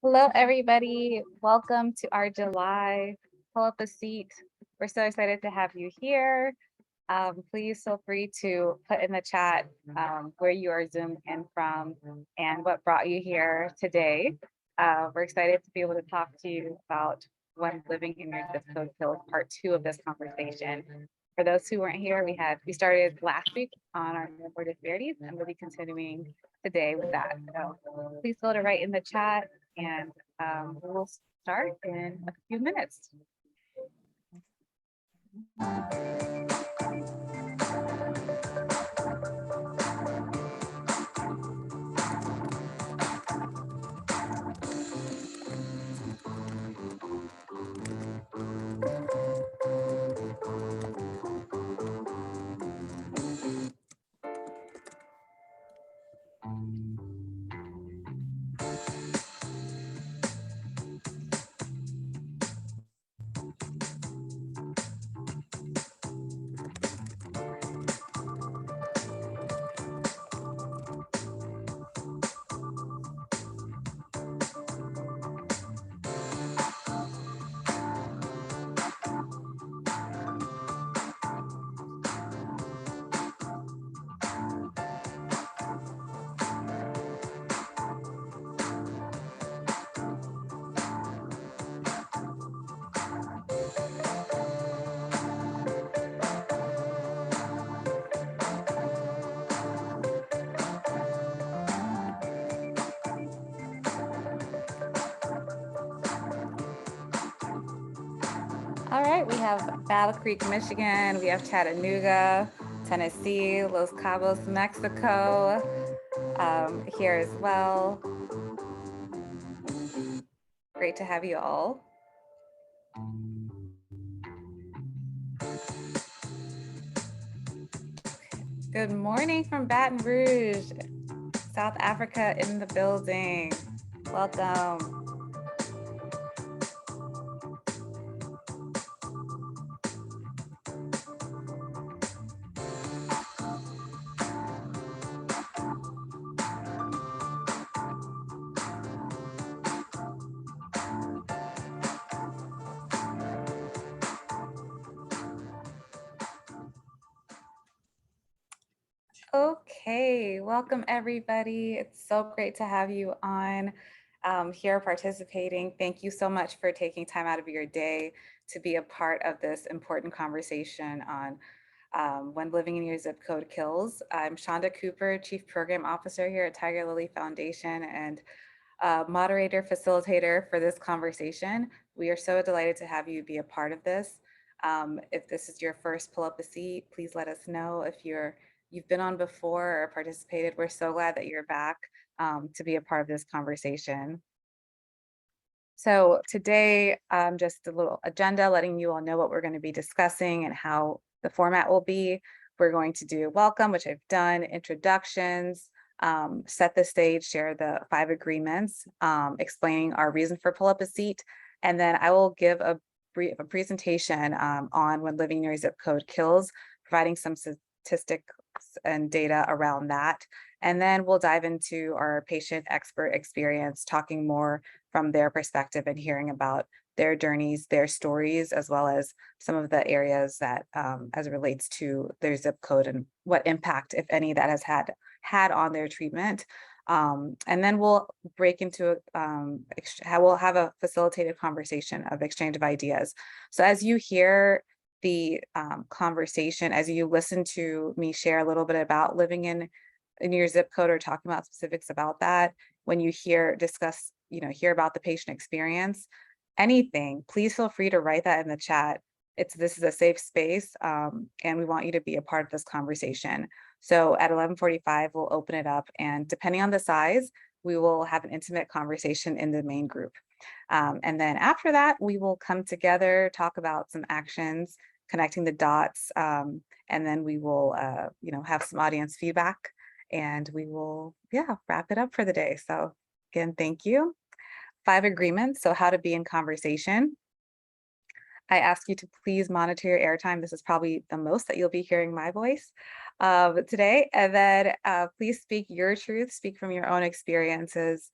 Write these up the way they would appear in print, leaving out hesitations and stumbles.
Hello, everybody. Welcome to our July Pull Up a Seat. We're so excited to have you here. Please feel free to put in the chat where you are zoomed in from and what brought you here today. We're excited to be able to talk to you about when living in your zip code kills part two of this conversation. For those who weren't here, we started last week on our more disparities, and we'll be continuing today with that. So please feel to write in the chat, and we'll start in a few minutes. All right, we have Battle Creek, Michigan. We have Chattanooga, Tennessee, Los Cabos, Mexico here as well. Great to have you all. Good morning from Baton Rouge, South Africa in the building. Welcome. Okay, welcome everybody. It's so great to have you on here participating. Thank you so much for taking time out of your day to be a part of this important conversation on when living in your zip code kills. I'm Shonda Cooper, Chief Program Officer here at Tigerlily Foundation and moderator, facilitator for this conversation. We are so delighted to have you be a part of this. If this is your first Pull Up a Seat, please let us know. If you've been on before or participated, we're so glad that you're back to be a part of this conversation. So today, just a little agenda, letting you all know what we're going to be discussing and how the format will be. We're going to do welcome, which I've done, introductions, set the stage, share the 5 agreements, explaining our reason for Pull Up a Seat, and then I will give a brief presentation on when living near zip code kills, providing some statistics and data around that. And then we'll dive into our patient expert experience, talking more from their perspective and hearing about their journeys, their stories, as well as some of the areas that as it relates to their zip code and what impact, if any, that has had on their treatment. And then we'll break into we'll have a facilitated conversation of exchange of ideas. So as you hear the conversation, as you listen to me share a little bit about living in your zip code or talking about specifics about that, when you hear about the patient experience, anything, please feel free to write that in the chat. This is a safe space, and we want you to be a part of this conversation. So at 11:45, we'll open it up, and depending on the size, we will have an intimate conversation in the main group. And then after that, we will come together, talk about some actions, connecting the dots, and then we will, have some audience feedback, and we will, wrap it up for the day. So again, thank you. 5 agreements, so how to be in conversation. I ask you to please monitor your airtime. This is probably the most that you'll be hearing my voice today. And then please speak your truth, speak from your own experiences.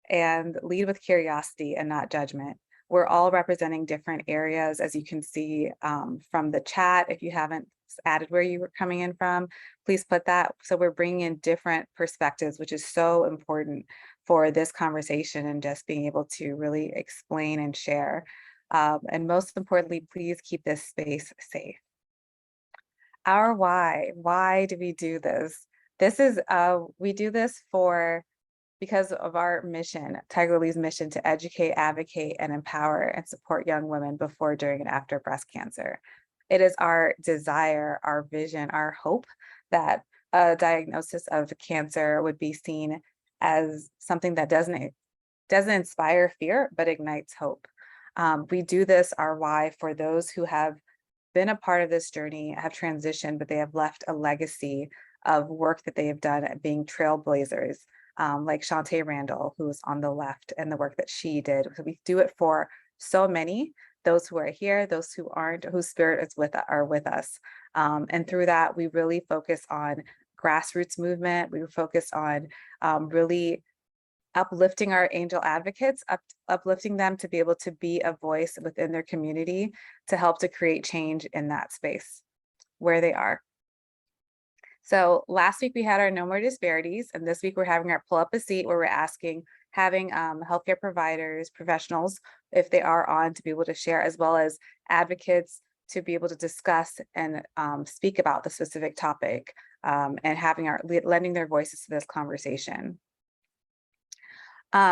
and lead with curiosity and not judgment. We're all representing different areas, as you can see from the chat. If you haven't added where you were coming in from, please put that. So we're bringing in different perspectives, which is so important for this conversation and just being able to really explain and share. And most importantly, please keep this space safe. Our why do we do this? We do this because of our mission, Tigerlily's mission to educate, advocate, and empower and support young women before, during, and after breast cancer. It is our desire, our vision, our hope that a diagnosis of cancer would be seen as something that doesn't inspire fear, but ignites hope. We do this, our why, for those who have been a part of this journey, have transitioned, but they have left a legacy of work that they have done at being trailblazers, like Shantae Randall, who's on the left, and the work that she did. So we do it for so many, those who are here, those who aren't, whose spirit are with us. And through that, we really focus on grassroots movement. We focus on really uplifting our angel advocates, uplifting them to be able to be a voice within their community to help to create change in that space where they are. So last week we had our No More Disparities, and this week we're having our Pull Up a Seat, where we're having healthcare providers, professionals, if they are on, to be able to share, as well as advocates to be able to discuss and speak about the specific topic, and lending their voices to this conversation.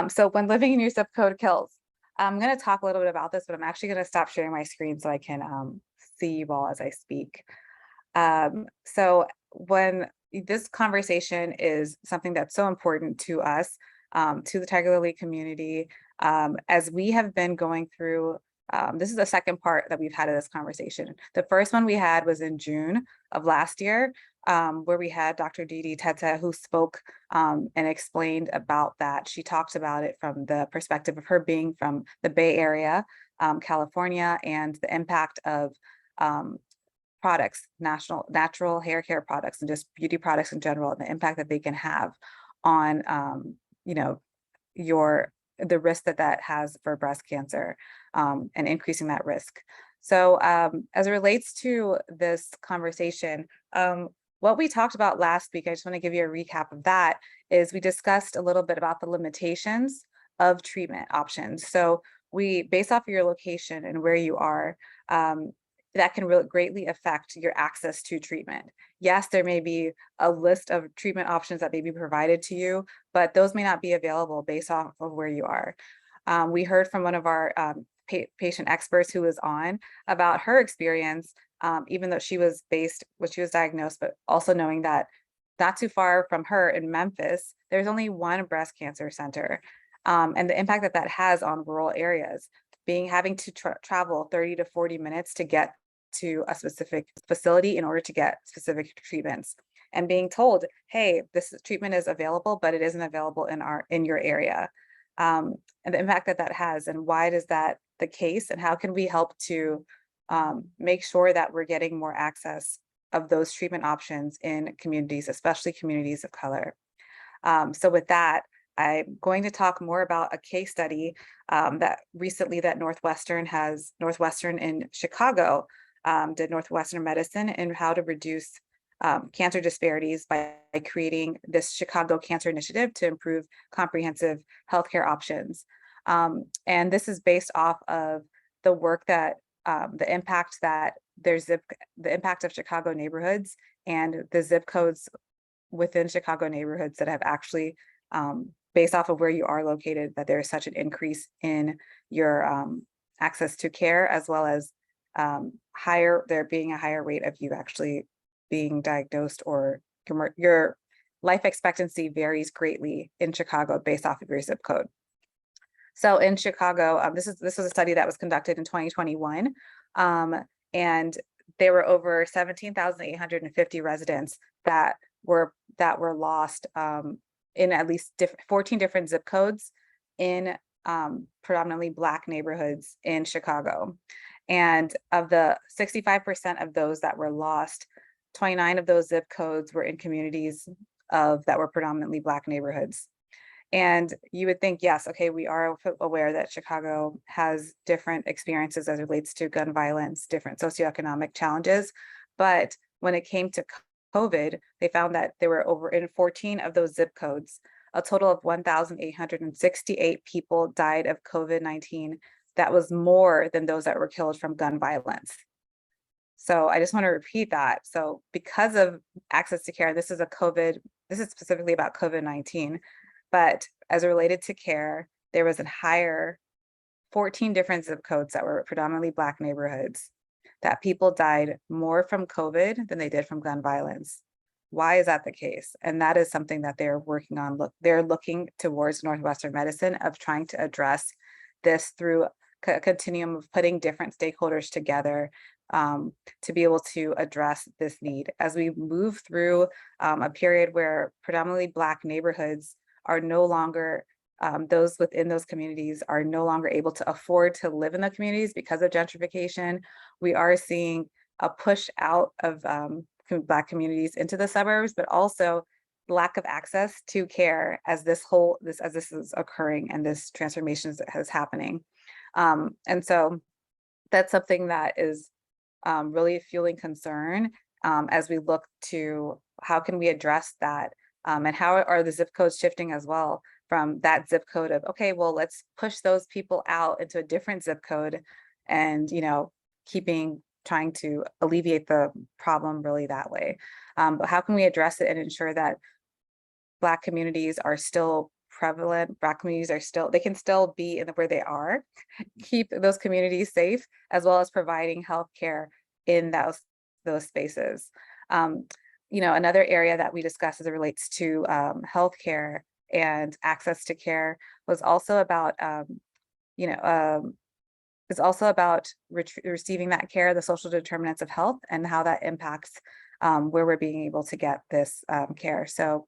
So when living in your zip code kills, I'm going to talk a little bit about this, but I'm actually going to stop sharing my screen so I can see you all as I speak. So when this conversation is something that's so important to us, to the Tigerlily community, as we have been going through, this is the second part that we've had of this conversation. The first one we had was in June of last year, where we had Dr. Didi Tete, who spoke and explained about that. She talked about it from the perspective of her being from the Bay Area, California, and the impact of products, natural hair care products, and just beauty products in general, and the impact that they can have on, the risk that has for breast cancer, and increasing that risk. So as it relates to this conversation, what we talked about last week, I just want to give you a recap of that, is we discussed a little bit about the limitations of treatment options. So based off of your location and where you are, that can really greatly affect your access to treatment. Yes, there may be a list of treatment options that may be provided to you, but those may not be available based off of where you are. We heard from one of our patient experts who was on about her experience, even though she was diagnosed, but also knowing that not too far from her in Memphis, there's only one breast cancer center, and the impact that has on rural areas, having to travel 30 to 40 minutes to get to a specific facility in order to get specific treatments, and being told, hey, this treatment is available, but it isn't available in your area, and the impact that has, and why is that the case, and how can we help to make sure that we're getting more access of those treatment options in communities, especially communities of color. So with that, I'm going to talk more about a case study that recently that Northwestern in Chicago did Northwestern Medicine, and how to reduce cancer disparities by creating this Chicago Cancer Initiative to improve comprehensive healthcare options. And this is based off of the work that the impact of Chicago neighborhoods and the zip codes within Chicago neighborhoods that have actually, based off of where you are located, that there is such an increase in your access to care, as well as there being a higher rate of you actually being diagnosed, or your life expectancy varies greatly in Chicago based off of your zip code. So in Chicago, this was a study that was conducted in 2021, and there were over 17,850 residents that were lost in at least 14 different zip codes in predominantly Black neighborhoods in Chicago. And of the 65% of those that were lost, 29 of those zip codes were in communities that were predominantly Black neighborhoods. And you would think, yes, okay, we are aware that Chicago has different experiences as it relates to gun violence, different socioeconomic challenges. But when it came to COVID, they found that there were over in 14 of those zip codes, a total of 1,868 people died of COVID-19. That was more than those that were killed from gun violence. So I just want to repeat that. So because of access to care, this is specifically about COVID-19, but as it related to care, there was a higher 14 different zip codes that were predominantly Black neighborhoods that people died more from COVID than they did from gun violence. Why is that the case? And that is something that they're working on. They're looking towards Northwestern medicine of trying to address this through a continuum of putting different stakeholders together to be able to address this need. As we move through a period where predominantly Black neighborhoods are no longer, those within those communities are no longer able to afford to live in the communities because of gentrification, we are seeing a push out of Black communities into the suburbs, but also lack of access to care as this is occurring and this transformation is happening. And so that's something that is really fueling concern as we look to how can we address that, and how are the zip codes shifting as well from that zip code of, okay, well, let's push those people out into a different zip code and, trying to alleviate the problem really that way. But how can we address it and ensure that Black communities are still prevalent, Black communities they can still be where they are, keep those communities safe, as well as providing healthcare in those spaces. Another area that we discussed as it relates to healthcare and access to care was also about, it's also about receiving that care, the social determinants of health, and how that impacts where we're being able to get this care. So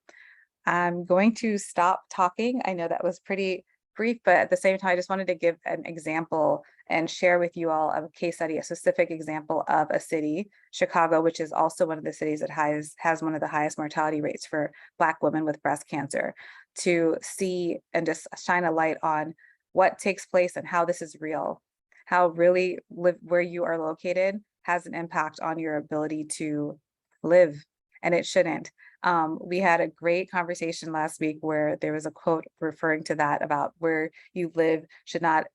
I'm going to stop talking. I know that was pretty brief, but at the same time, I just wanted to give an example and share with you all a case study, a specific example of a city, Chicago, which is also one of the cities that has one of the highest mortality rates for Black women with breast cancer, to see and just shine a light on what takes place and how this is real, how really where you are located has an impact on your ability to live, and it shouldn't. We had a great conversation last week where there was a quote referring to that about where you live should not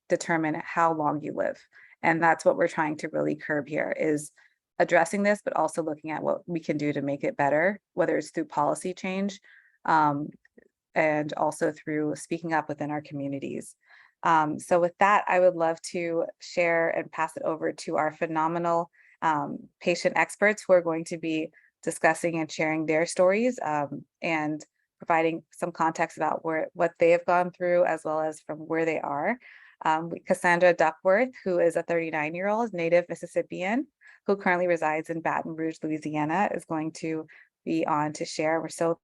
determine how long you live. And that's what we're trying to really curb here, is addressing this, but also looking at what we can do to make it better, whether it's through policy change and also through speaking up within our communities. So with that, I would love to share and pass it over to our phenomenal patient experts who are going to be discussing and sharing their stories and providing some context about what they have gone through, as well as from where they are. Cassandra Duckworth, who is a 39-year-old native Mississippian who currently resides in Baton Rouge, Louisiana, is going to be on to share. We're so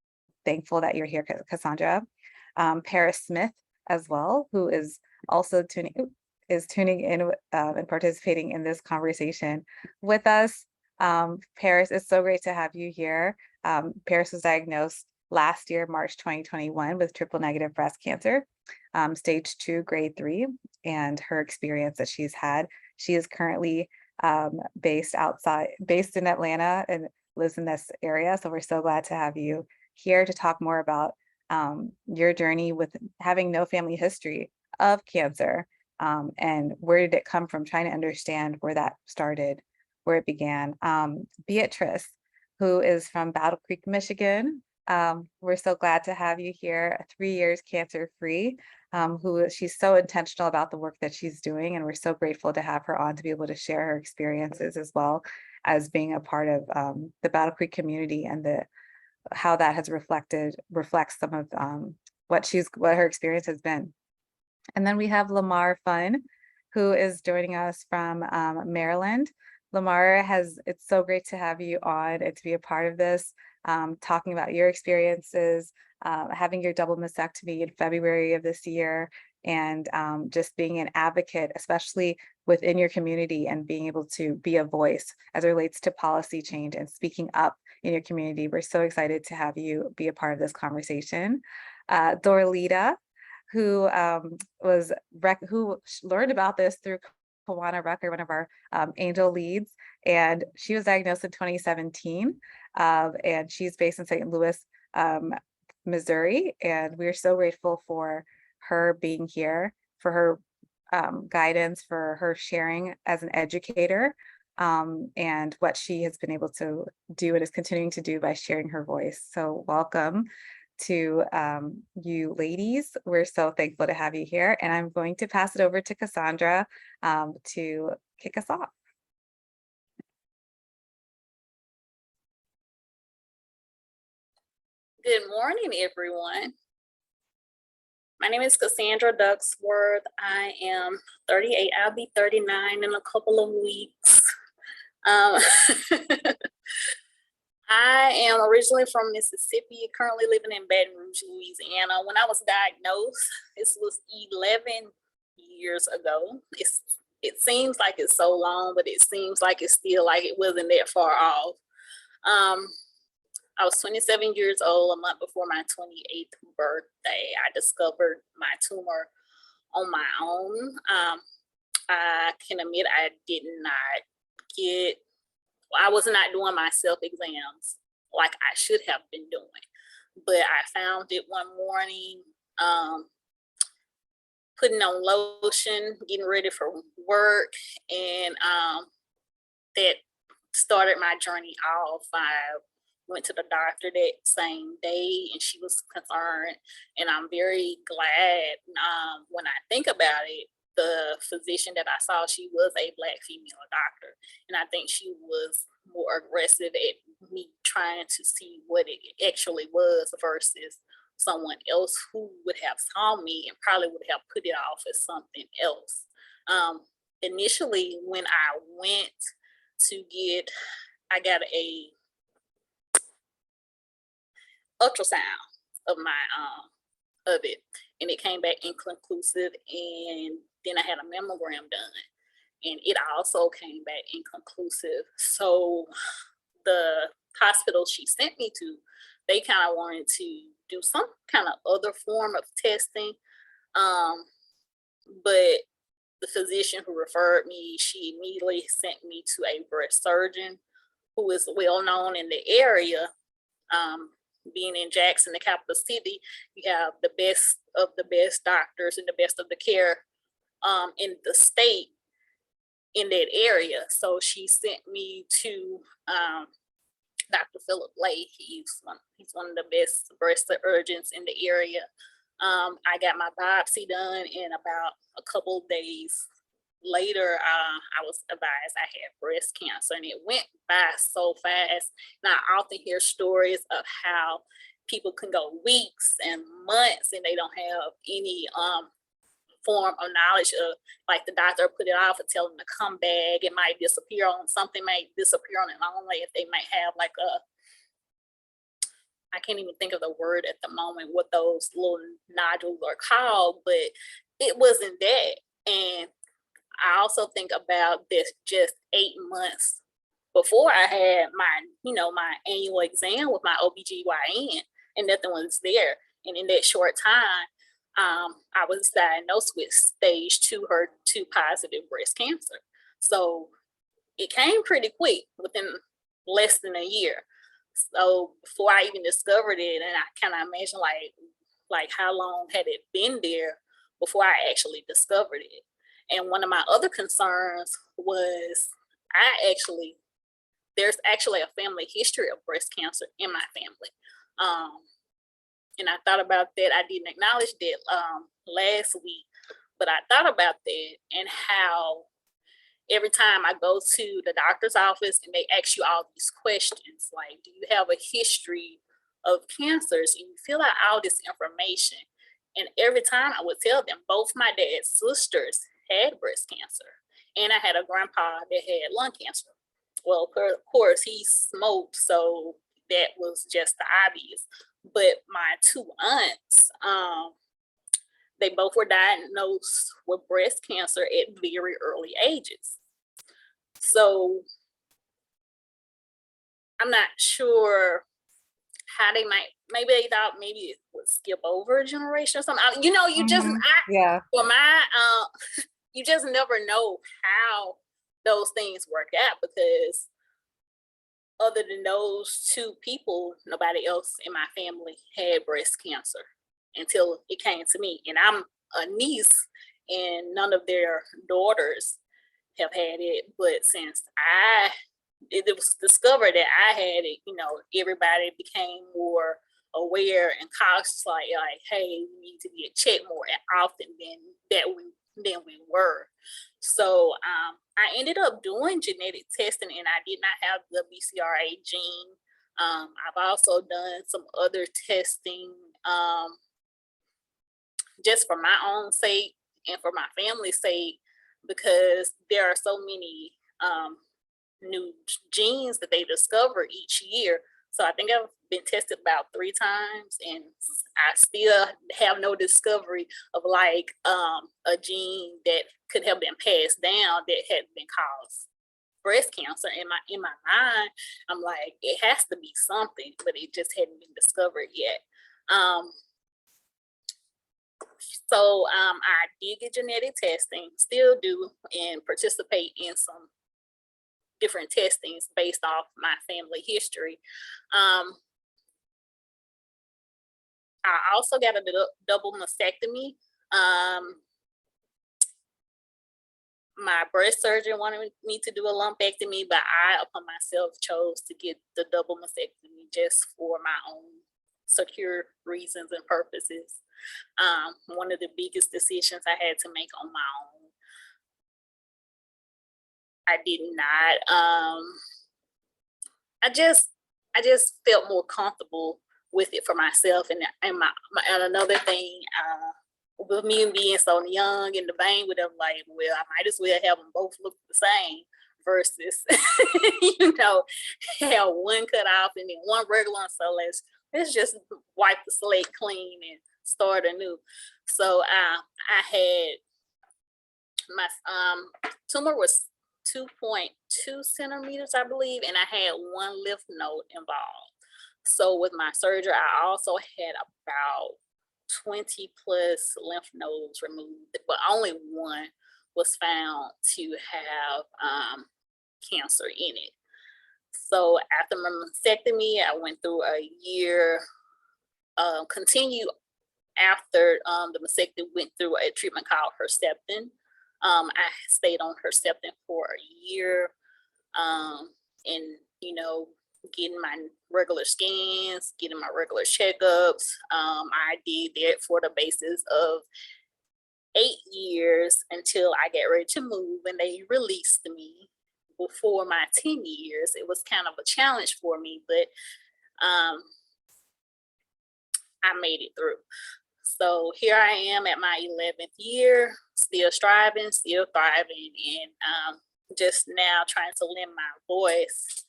thankful that you're here, Cassandra. Paris Smith as well, who is also tuning in and participating in this conversation with us. Paris, it's so great to have you here. Paris was diagnosed last year, March 2021, with triple negative breast cancer, stage 2, grade 3, and her experience that she's had. She is currently based in Atlanta and lives in this area. So we're so glad to have you here to talk more about your journey with having no family history of cancer, and where did it come from, trying to understand where that started, where it began. Beatrice, who is from Battle Creek, Michigan. We're so glad to have you here, 3 years cancer-free, she's so intentional about the work that she's doing, and we're so grateful to have her on to be able to share her experiences, as well as being a part of the Battle Creek community and how that has reflects some of what her experience has been. And then we have LaMarr Fun, who is joining us from Maryland. LaMarr, it's so great to have you on and to be a part of this, talking about your experiences, having your double mastectomy in February of this year, and just being an advocate, especially within your community, and being able to be a voice as it relates to policy change and speaking up in your community. We're so excited to have you be a part of this conversation. Dorlita, who learned about this through Kawana Rucker, one of our angel leads, and she was diagnosed in 2017, and she's based in St. Louis, Missouri, and we're so grateful for her being here, for her guidance, for her sharing as an educator, and what she has been able to do and is continuing to do by sharing her voice. So welcome to you ladies. We're so thankful to have you here, and I'm going to pass it over to Cassandra to kick us off. Good morning, everyone. My name is Cassandra Ducksworth. I am 38. I'll be 39 in a couple of weeks. I am originally from Mississippi, currently living in Baton Rouge, Louisiana. When I was diagnosed, this was 11 years ago. It seems like it's so long, but it seems like it's still like it wasn't that far off. I was 27 years old, a month before my 28th birthday. I discovered my tumor on my own. I can admit I was not doing my self-exams like I should have been doing. But I found it one morning, putting on lotion, getting ready for work, and that started my journey off. I went to the doctor that same day, and she was concerned, and I'm very glad. When I think about it, the physician that I saw, she was a Black female doctor, and I think she was more aggressive at me trying to see what it actually was versus someone else who would have saw me and probably would have put it off as something else. Initially, when I went to I got a ultrasound of it, and it came back inconclusive, and then I had a mammogram done, and it also came back inconclusive. So the hospital she sent me to, they kind of wanted to do some kind of other form of testing, but the physician who referred me, she immediately sent me to a breast surgeon who is well known in the area. Being in Jackson, the capital city, you have the best of the best doctors and the best of the care in the state in that area. So she sent me to Dr. Philip Lay. He's one of the best breast surgeons in the area. I got my biopsy done, and about a couple of days later, I was advised I had breast cancer, and it went by so fast. And I often hear stories of how people can go weeks and months and they don't have any form of knowledge of, like, the doctor put it off and tell them to come back. It might disappear on something, might disappear on it only if they might have like I can't even think of the word at the moment, what those little nodules are called, but it wasn't that. And I also think about this just 8 months before I had my annual exam with my OBGYN, and nothing was there. And in that short time, I was diagnosed with stage 2 HER2 positive breast cancer. So it came pretty quick, within less than a year. So before I even discovered it, and I kind of imagine like how long had it been there before I actually discovered it. And one of my other concerns was there's actually a family history of breast cancer in my family. And I thought about that. I didn't acknowledge that last week, but I thought about that and how every time I go to the doctor's office and they ask you all these questions, like, do you have a history of cancers? And you fill out all this information. And every time I would tell them, both my dad's sisters had breast cancer, and I had a grandpa that had lung cancer. Well, of course, he smoked, so that was just the obvious. But my 2 aunts, they both were diagnosed with breast cancer at very early ages. So I'm not sure how they maybe they thought maybe it would skip over a generation or something. You know, Yeah. for my, you just never know how those things work out, because other than those two people, nobody else in my family had breast cancer until it came to me. And I'm a niece, and none of their daughters have had it. But since it was discovered that I had it, you know, everybody became more aware and cautious, like, hey, we need to get checked more often than we were. So I ended up doing genetic testing, and I did not have the BCRA gene. I've also done some other testing, just for my own sake and for my family's sake, because there are so many new genes that they discover each year. So I think I've been tested about 3 times, and I still have no discovery of like a gene that could have been passed down that had been caused breast cancer. In my mind, I'm like, it has to be something, but it just hadn't been discovered yet. So I did get genetic testing, still do, and participate in some different testings based off my family history. I also got a double mastectomy. My breast surgeon wanted me to do a lumpectomy, but I, upon myself, chose to get the double mastectomy just for my own secure reasons and purposes. One of the biggest decisions I had to make on my own. I did not. I just felt more comfortable with it for myself, and another thing, with me being so young in the vein with them, like, well, I might as well have them both look the same versus, you know, have one cut off and then one regular. So let's just wipe the slate clean and start anew. So I had my tumor was 2.2 centimeters, I believe, and I had one lymph node involved. So with my surgery, I also had about 20 plus lymph nodes removed, but only one was found to have cancer in it. So after my mastectomy, I went through a year, continued after the mastectomy, went through a treatment called Herceptin. I stayed on Herceptin for a year, and, you know, getting my regular scans, getting my regular checkups. I did that for the basis of 8 years until I got ready to move, and they released me before my 10 years. It was kind of a challenge for me, but I made it through. So here I am at my 11th year, still striving, still thriving, and just now trying to lend my voice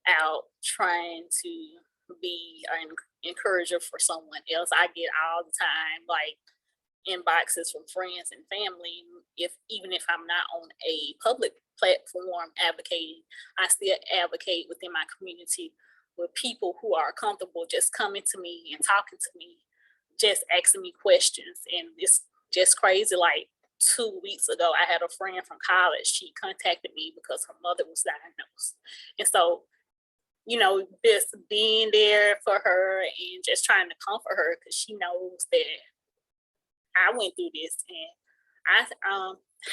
out, trying to be an encourager for someone else. I get all the time, like, inboxes from friends and family. Even if I'm not on a public platform advocating, I still advocate within my community with people who are comfortable just coming to me and talking to me, just asking me questions. And it's just crazy. Like 2 weeks ago, I had a friend from college. She contacted me because her mother was diagnosed. And so, you know, just being there for her and just trying to comfort her, because she knows that I went through this, and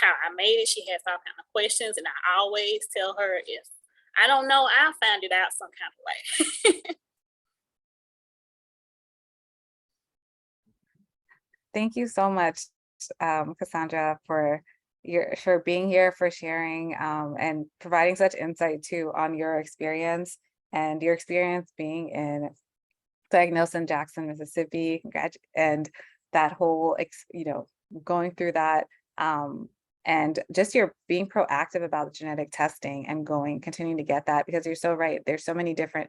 how I made it. She has all kind of questions, and I always tell her, if I don't know, I'll find it out some kind of way. Thank you so much, Cassandra, for being here, for sharing, and providing such insight too on your experience being diagnosed in Jackson, Mississippi, and that whole, going through that, and just your being proactive about genetic testing and continuing to get that, because you're so right. There's so many different,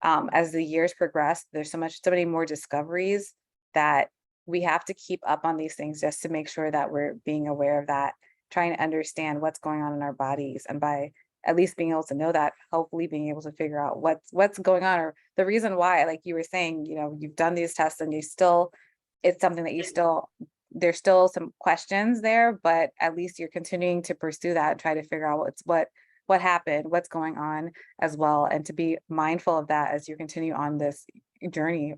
as the years progress, there's so many more discoveries that we have to keep up on these things just to make sure that we're being aware of that, trying to understand what's going on in our bodies. And by at least being able to know that, hopefully being able to figure out what's going on, or the reason why, like you were saying, you've done these tests and you still, it's something that you still, there's still some questions there, but at least you're continuing to pursue that and try to figure out what happened, what's going on as well, and to be mindful of that as you continue on this journey,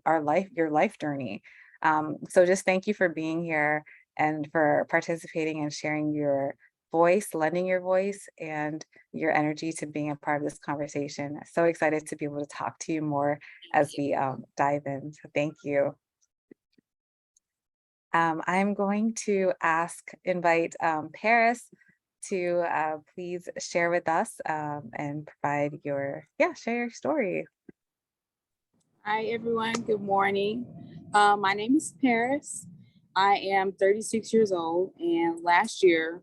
your life journey. So just thank you for being here and for participating and sharing your voice, lending your voice and your energy to being a part of this conversation. So excited to be able to talk to you more as we dive in. So thank you. I'm going to invite Paris to please share with us and provide share your story. Hi, everyone. Good morning. My name is Paris. I am 36 years old, and last year,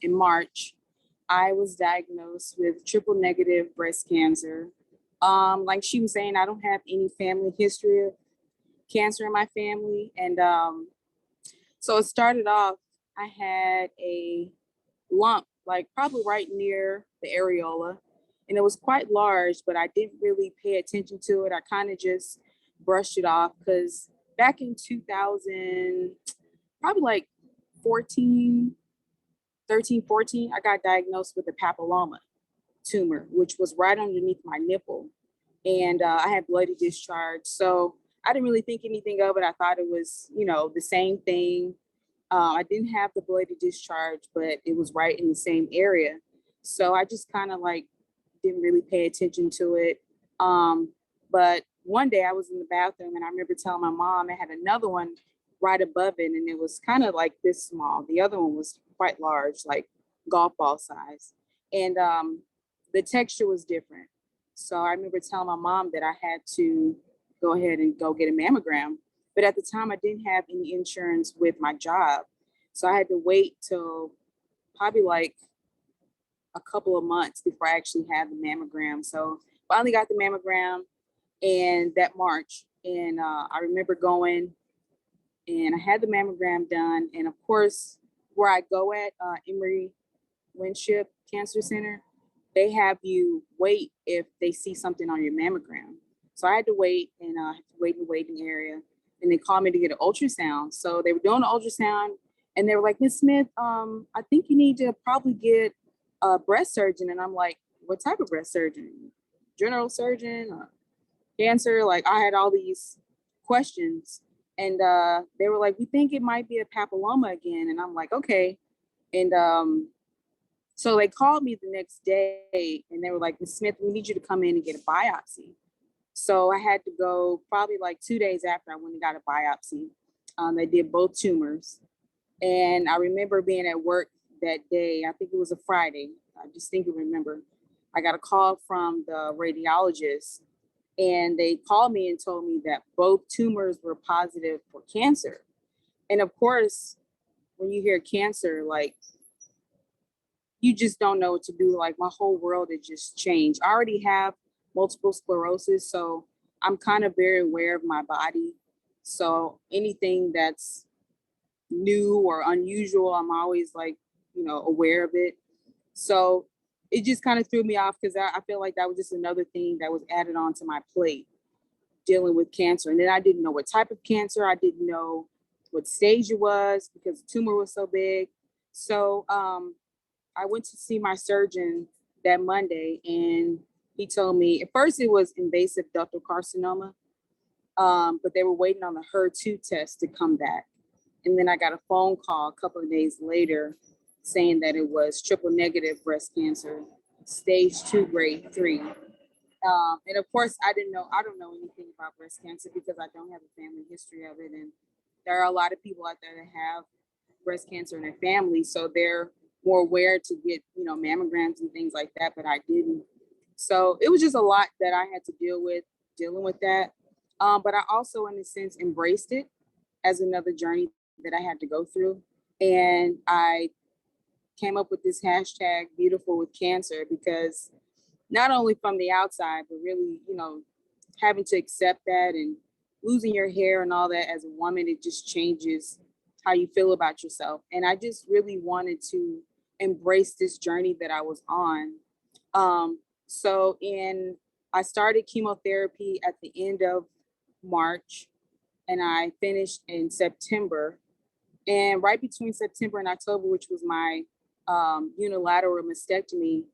in March, I was diagnosed with triple negative breast cancer. Like she was saying, I don't have any family history of cancer in my family. And so it started off, I had a lump, like probably right near the areola. And it was quite large, but I didn't really pay attention to it. I kind of just brushed it off because back in 2000, probably like 14, 13, 14, I got diagnosed with a papilloma tumor, which was right underneath my nipple. And I had bloody discharge. So I didn't really think anything of it. I thought it was, the same thing. I didn't have the bloody discharge, but it was right in the same area. So I just kind of like didn't really pay attention to it. But one day I was in the bathroom and I remember telling my mom I had another one right above it, and it was kind of like this small. The other one was quite large, like golf ball size. And the texture was different. So I remember telling my mom that I had to go ahead and go get a mammogram. But at the time, I didn't have any insurance with my job. So I had to wait till probably like a couple of months before I actually had the mammogram. So finally got the mammogram and that March. And I remember going and I had the mammogram done. And of course, where I go at Emory Winship Cancer Center, they have you wait if they see something on your mammogram. So I had to wait and wait in the waiting area. And they called me to get an ultrasound. So they were doing an ultrasound and they were like, Miss Smith, I think you need to probably get a breast surgeon. And I'm like, what type of breast surgeon? General surgeon or cancer? Like I had all these questions. And they were like, we think it might be a papilloma again. And I'm like, okay. And so they called me the next day and they were like, Ms. Smith, we need you to come in and get a biopsy. So I had to go probably like 2 days after I went and got a biopsy. They did both tumors. And I remember being at work that day. I think it was a Friday. I distinctly remember. I got a call from the radiologist and they called me and told me that both tumors were positive for cancer. And of course, when you hear cancer, like you just don't know what to do. Like my whole world had just changed. I already have multiple sclerosis, so I'm kind of very aware of my body. So anything that's new or unusual, I'm always like, aware of it. So it just kind of threw me off because I feel like that was just another thing that was added on to my plate, dealing with cancer. And then I didn't know what type of cancer. I didn't know what stage it was because the tumor was so big. So I went to see my surgeon that Monday and he told me, at first it was invasive ductal carcinoma, but they were waiting on the HER2 test to come back. And then I got a phone call a couple of days later saying that it was triple negative breast cancer, stage 2, grade 3. And of course, I don't know anything about breast cancer because I don't have a family history of it. And there are a lot of people out there that have breast cancer in their family. So they're more aware to get, mammograms and things like that, but I didn't. So it was just a lot that I had to dealing with that. But I also, in a sense, embraced it as another journey that I had to go through. And I came up with this hashtag beautiful with cancer because not only from the outside, but really, having to accept that and losing your hair and all that as a woman, it just changes how you feel about yourself. And I just really wanted to embrace this journey that I was on So I started chemotherapy at the end of March and I finished in September. And right between September and October, which was my unilateral mastectomy,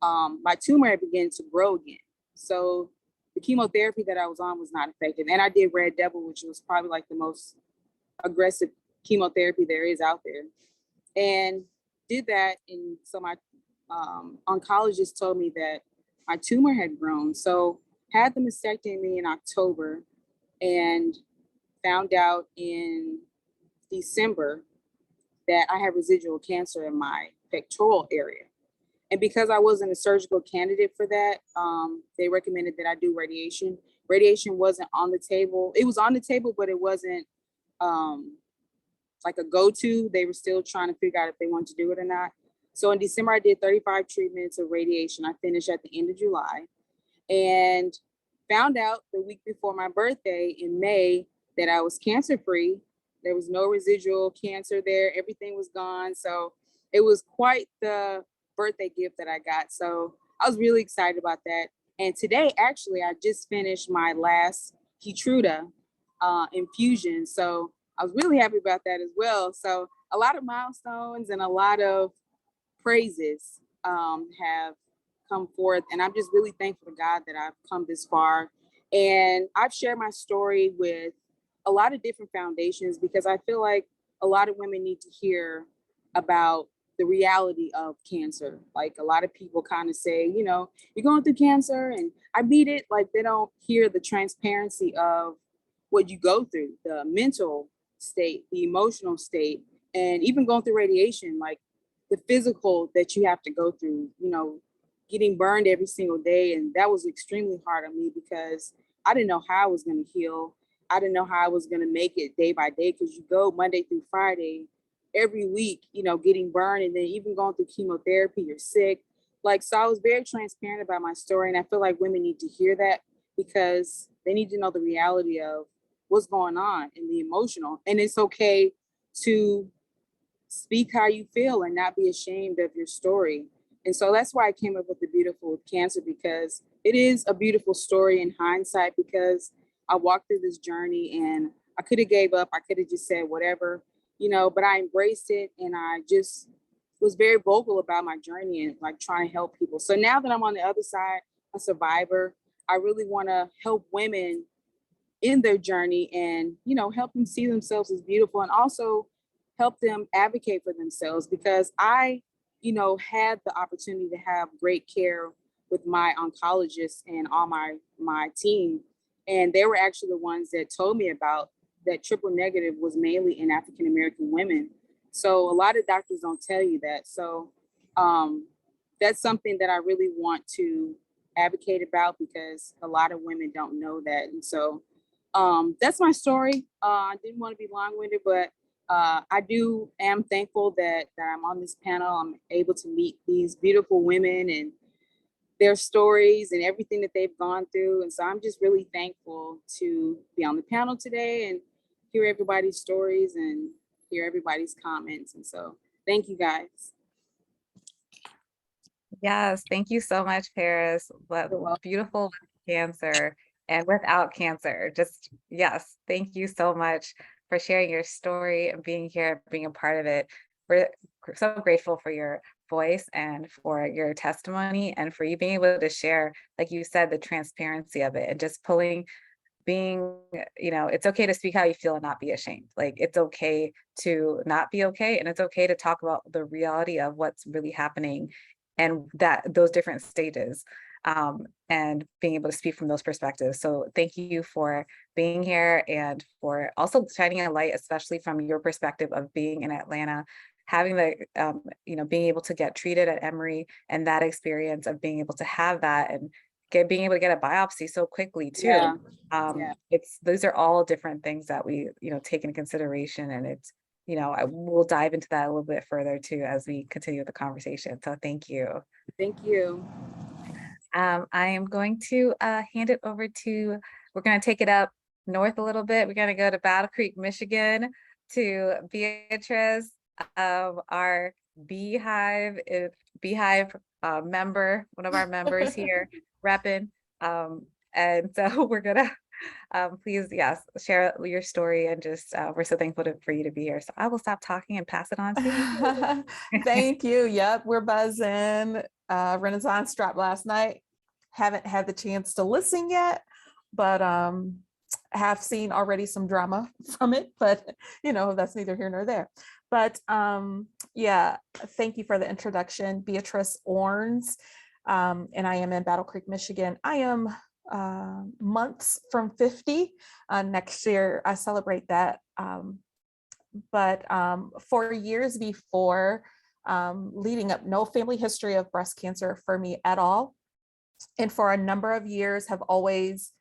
my tumor had begun to grow again. So the chemotherapy that I was on was not effective. And I did Red Devil, which was probably like the most aggressive chemotherapy there is out there. And did that. And so my oncologist told me that my tumor had grown. So had the mastectomy in October and found out in December that I had residual cancer in my pectoral area. And because I wasn't a surgical candidate for that, they recommended that I do radiation. Radiation wasn't on the table. It was on the table, but it wasn't like a go-to. They were still trying to figure out if they wanted to do it or not. So in December, I did 35 treatments of radiation. I finished at the end of July and found out the week before my birthday in May that I was cancer-free. There was no residual cancer there. Everything was gone. So it was quite the birthday gift that I got. So I was really excited about that. And today, actually, I just finished my last Keytruda infusion. So I was really happy about that as well. So a lot of milestones and a lot of praises have come forth. And I'm just really thankful to God that I've come this far. And I've shared my story with a lot of different foundations because I feel like a lot of women need to hear about the reality of cancer. Like a lot of people kind of say, you know, you're going through cancer and I beat it. Like they don't hear the transparency of what you go through, the mental state, the emotional state, and even going through radiation, like the physical that you have to go through, you know, getting burned every single day. And that was extremely hard on me because I didn't know how I was going to heal. I didn't know how I was going to make it day by day because you go Monday through Friday every week, you know, getting burned and then even going through chemotherapy, you're sick. Like, so I was very transparent about my story. And I feel like women need to hear that because they need to know the reality of what's going on and the emotional. And it's okay to speak how you feel and not be ashamed of your story. And so that's why I came up with The Beautiful with Cancer, because it is a beautiful story in hindsight, because I walked through this journey and I could have gave up. I could have just said whatever, you know, but I embraced it and I just was very vocal about my journey and like trying to help people. So now that I'm on the other side, a survivor, I really want to help women in their journey and, you know, help them see themselves as beautiful and also help them advocate for themselves, because I, you know, had the opportunity to have great care with my oncologist and all my team. And they were actually the ones that told me about that triple negative was mainly in African American women. So a lot of doctors don't tell you that. So that's something that I really want to advocate about because a lot of women don't know that. And so that's my story. I didn't want to be long-winded, but I am thankful that I'm on this panel. I'm able to meet these beautiful women and their stories and everything that they've gone through. And so I'm just really thankful to be on the panel today and hear everybody's stories and hear everybody's comments. And so thank you guys. Yes, thank you so much, Paris. What You're welcome. beautiful cancer and without cancer. Just yes, thank you so much for sharing your story and being here, being a part of it. We're so grateful for your voice and for your testimony and for you being able to share, like you said, the transparency of it and just being, you know, it's okay to speak how you feel and not be ashamed. Like it's okay to not be okay. And it's okay to talk about the reality of what's really happening and that those different stages, and being able to speak from those perspectives. So thank you for being here and for also shining a light, especially from your perspective of being in Atlanta, having the, you know, being able to get treated at Emory and that experience of being able to have that and being able to get a biopsy so quickly too. Yeah. Yeah. Those are all different things that we, you know, take into consideration, and it's, you know, we'll dive into that a little bit further too as we continue the conversation. So thank you. Thank you. I am going to hand it over to, we're going to take it up north a little bit. We're going to go to Battle Creek, Michigan, to Beatrice of our Beehive member, one of our members here repping. And so we're gonna please, yes, share your story and just we're so thankful for you to be here. So I will stop talking and pass it on to you. Thank you. Yep, we're buzzing. Renaissance dropped last night. Haven't had the chance to listen yet, but have seen already some drama from it, but that's neither here nor there. But yeah, thank you for the introduction. Beatrice Orns, and I am in Battle Creek, Michigan. I am months from 50. Next year, I celebrate that. But for years before, leading up, no family history of breast cancer for me at all. And for a number of years have always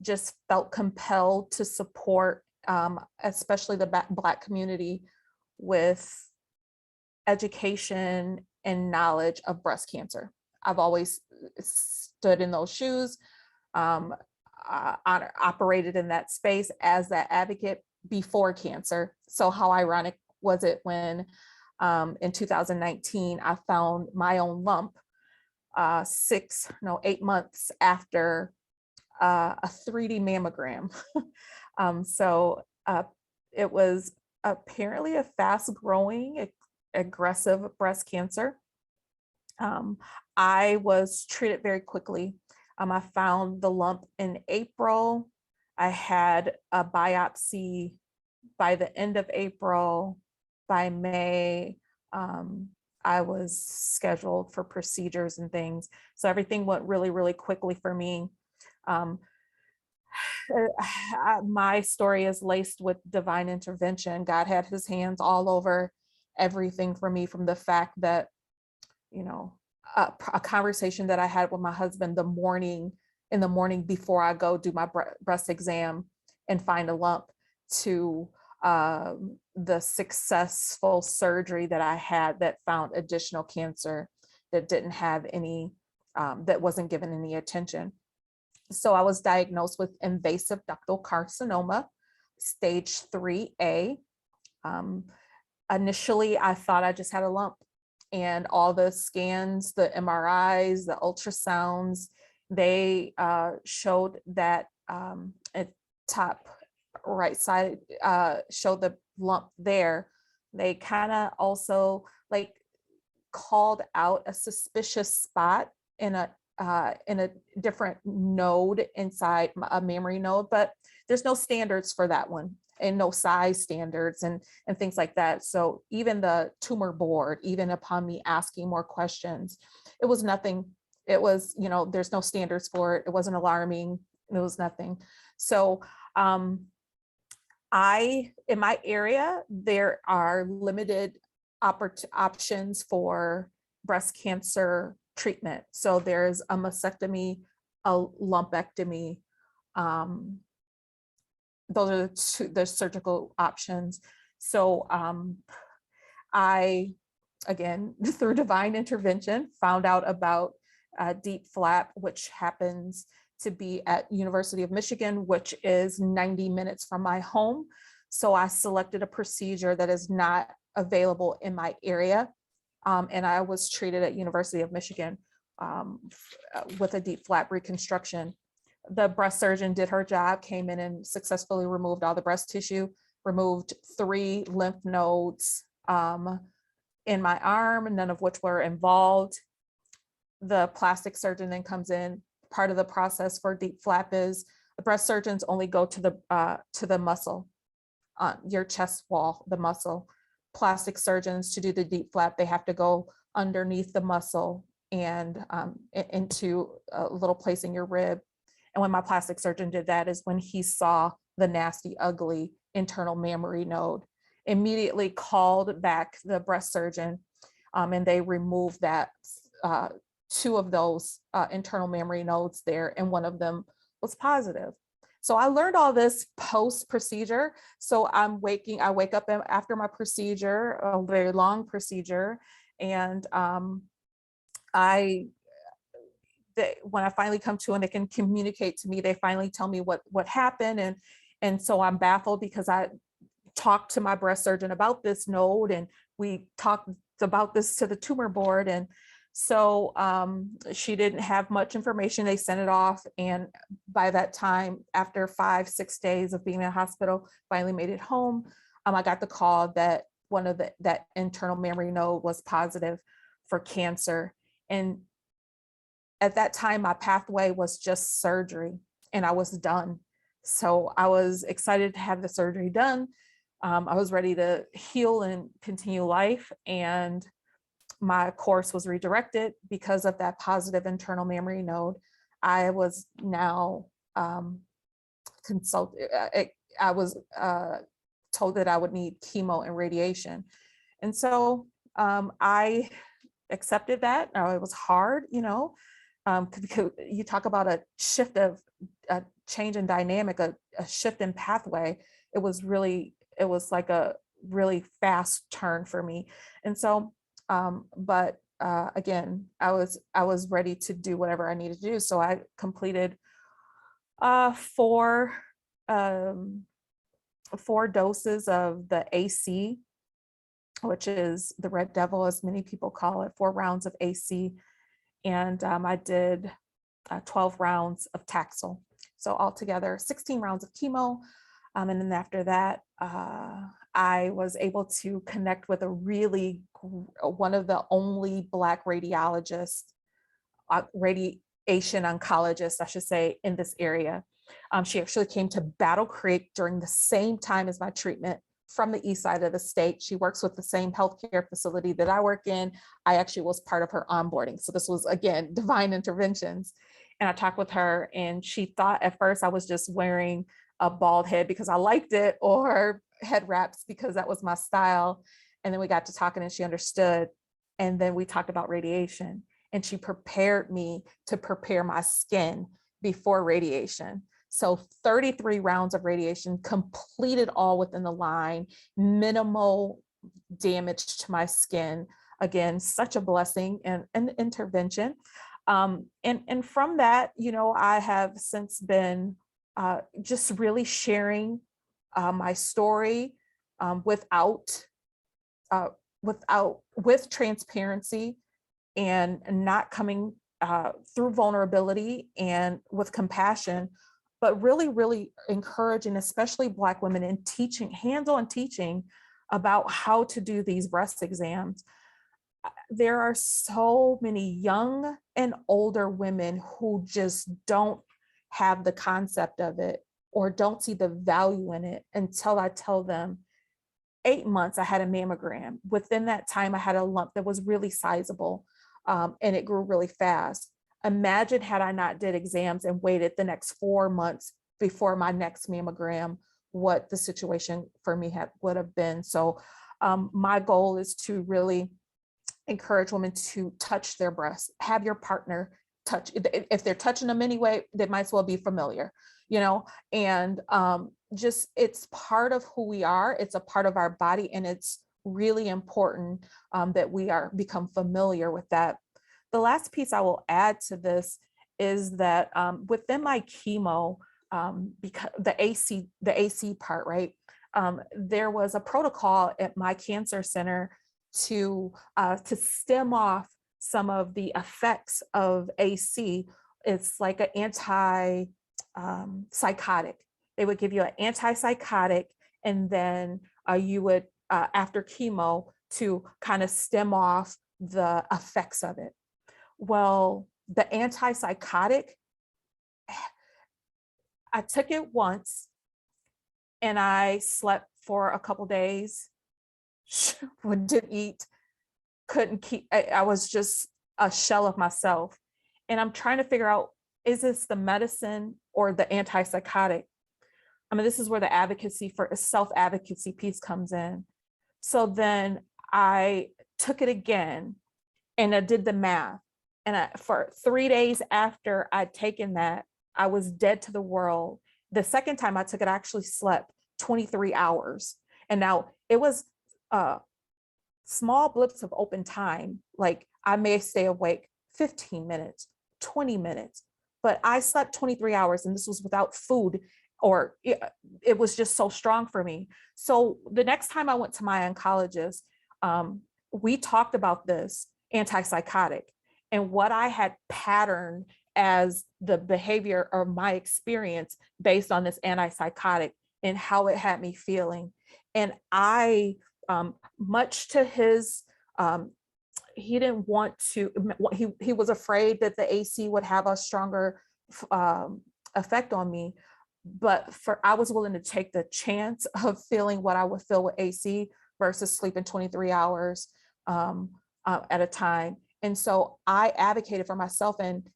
just felt compelled to support, especially the Black community, with education and knowledge of breast cancer. I've always stood in those shoes, operated in that space as that advocate before cancer. So how ironic was it when in 2019, I found my own lump 8 months after a 3D mammogram. So it was apparently a fast growing, aggressive breast cancer. I was treated very quickly. I found the lump in April. I had a biopsy by the end of April. By May, I was scheduled for procedures and things. So everything went really, really quickly for me. My story is laced with divine intervention. God had his hands all over everything for me, from the fact that, a conversation that I had with my husband in the morning before I go do my breast exam and find a lump, to the successful surgery that I had that found additional cancer that didn't have any, that wasn't given any attention. So I was diagnosed with invasive ductal carcinoma, stage 3A. Initially, I thought I just had a lump, and all the scans, the MRIs, the ultrasounds, they showed that at top right side showed the lump there. They kind of also called out a suspicious spot in a different node inside a mammary node, but there's no standards for that one, and no size standards and things like that. So even the tumor board, even upon me asking more questions, it was nothing. It was, there's no standards for it. It wasn't alarming. It was nothing. So in my area, there are limited options for breast cancer treatment. So there's a mastectomy, a lumpectomy. Those are the surgical options. So I, again, through divine intervention, found out about DIEP flap, which happens to be at University of Michigan, which is 90 minutes from my home. So I selected a procedure that is not available in my area. And I was treated at University of Michigan with a DIEP flap reconstruction. The breast surgeon did her job, came in and successfully removed all the breast tissue, removed 3 lymph nodes in my arm, none of which were involved. The plastic surgeon then comes in. Part of the process for DIEP flap is the breast surgeons only go to the muscle, your chest wall, the muscle. Plastic surgeons, to do the DIEP flap, they have to go underneath the muscle and into a little place in your rib. And when my plastic surgeon did that is when he saw the nasty, ugly internal mammary node, immediately called back the breast surgeon, and they removed that 2 of those internal mammary nodes there, and one of them was positive. So I learned all this post-procedure. So I wake up after my procedure, a very long procedure, and when I finally come to and they can communicate to me, they finally tell me what happened, and so I'm baffled because I talked to my breast surgeon about this node, and we talked about this to the tumor board, and So she didn't have much information. They sent it off. And by that time, after 5-6 days of being in the hospital, finally made it home. I got the call that that internal mammary node was positive for cancer. And at that time, my pathway was just surgery and I was done. So I was excited to have the surgery done. I was ready to heal and continue life. And my course was redirected because of that positive internal mammary node. I was now consulted. I was told that I would need chemo and radiation. And so I accepted that. Now, it was hard, because you talk about a change in dynamic, a shift in pathway. It was like a really fast turn for me. And so, but again, I was ready to do whatever I needed to do. So I completed 4 doses of the AC, which is the Red Devil, as many people call it, 4 rounds of AC. And I did 12 rounds of Taxol. So altogether, 16 rounds of chemo. And then after that, I was able to connect with one of the only Black radiologists, radiation oncologists, I should say, in this area. She actually came to Battle Creek during the same time as my treatment from the east side of the state. She works with the same healthcare facility that I work in. I actually was part of her onboarding. So this was, again, divine interventions. And I talked with her and she thought at first I was just wearing a bald head because I liked it, or head wraps because that was my style. And then we got to talking and she understood. And then we talked about radiation and she prepared me to prepare my skin before radiation. So 33 rounds of radiation completed all within the line, minimal damage to my skin. Again, such a blessing and an intervention. And from that, I have since been just really sharing my story with transparency and not coming through vulnerability and with compassion, but really, really encouraging, especially Black women, in teaching, hands-on teaching about how to do these breast exams. There are so many young and older women who just don't have the concept of it or don't see the value in it until I tell them, 8 months, I had a mammogram. Within that time, I had a lump that was really sizable, and it grew really fast. Imagine had I not did exams and waited the next 4 months before my next mammogram, what the situation for me would have been. So my goal is to really encourage women to touch their breasts, have your partner touch. If they're touching them anyway, they might as well be familiar, and just, it's part of who we are. It's a part of our body. And it's really important that we become familiar with that. The last piece I will add to this is that within my chemo, because the AC part, right? There was a protocol at my cancer center to stem off some of the effects of AC. It's like an anti-psychotic. They would give you an antipsychotic, and then you would, after chemo, to kind of stem off the effects of it. Well, the antipsychotic, I took it once and I slept for a couple days, didn't eat, I was just a shell of myself. And I'm trying to figure out, is this the medicine or the antipsychotic? I mean, this is where the self-advocacy piece comes in. So then I took it again and I did the math. And for 3 days after I'd taken that, I was dead to the world. The second time I took it, I actually slept 23 hours. And now it was small blips of open time. Like I may stay awake 15 minutes, 20 minutes, but I slept 23 hours and this was without food, or it was just so strong for me. So the next time I went to my oncologist, we talked about this antipsychotic. and what I had patterned as the behavior or my experience based on this antipsychotic and how it had me feeling. And I, much to his, he didn't want to, he was afraid that the AC would have a stronger effect on me. But I was willing to take the chance of feeling what I would feel with AC versus sleeping 23 hours at a time. And so I advocated for myself and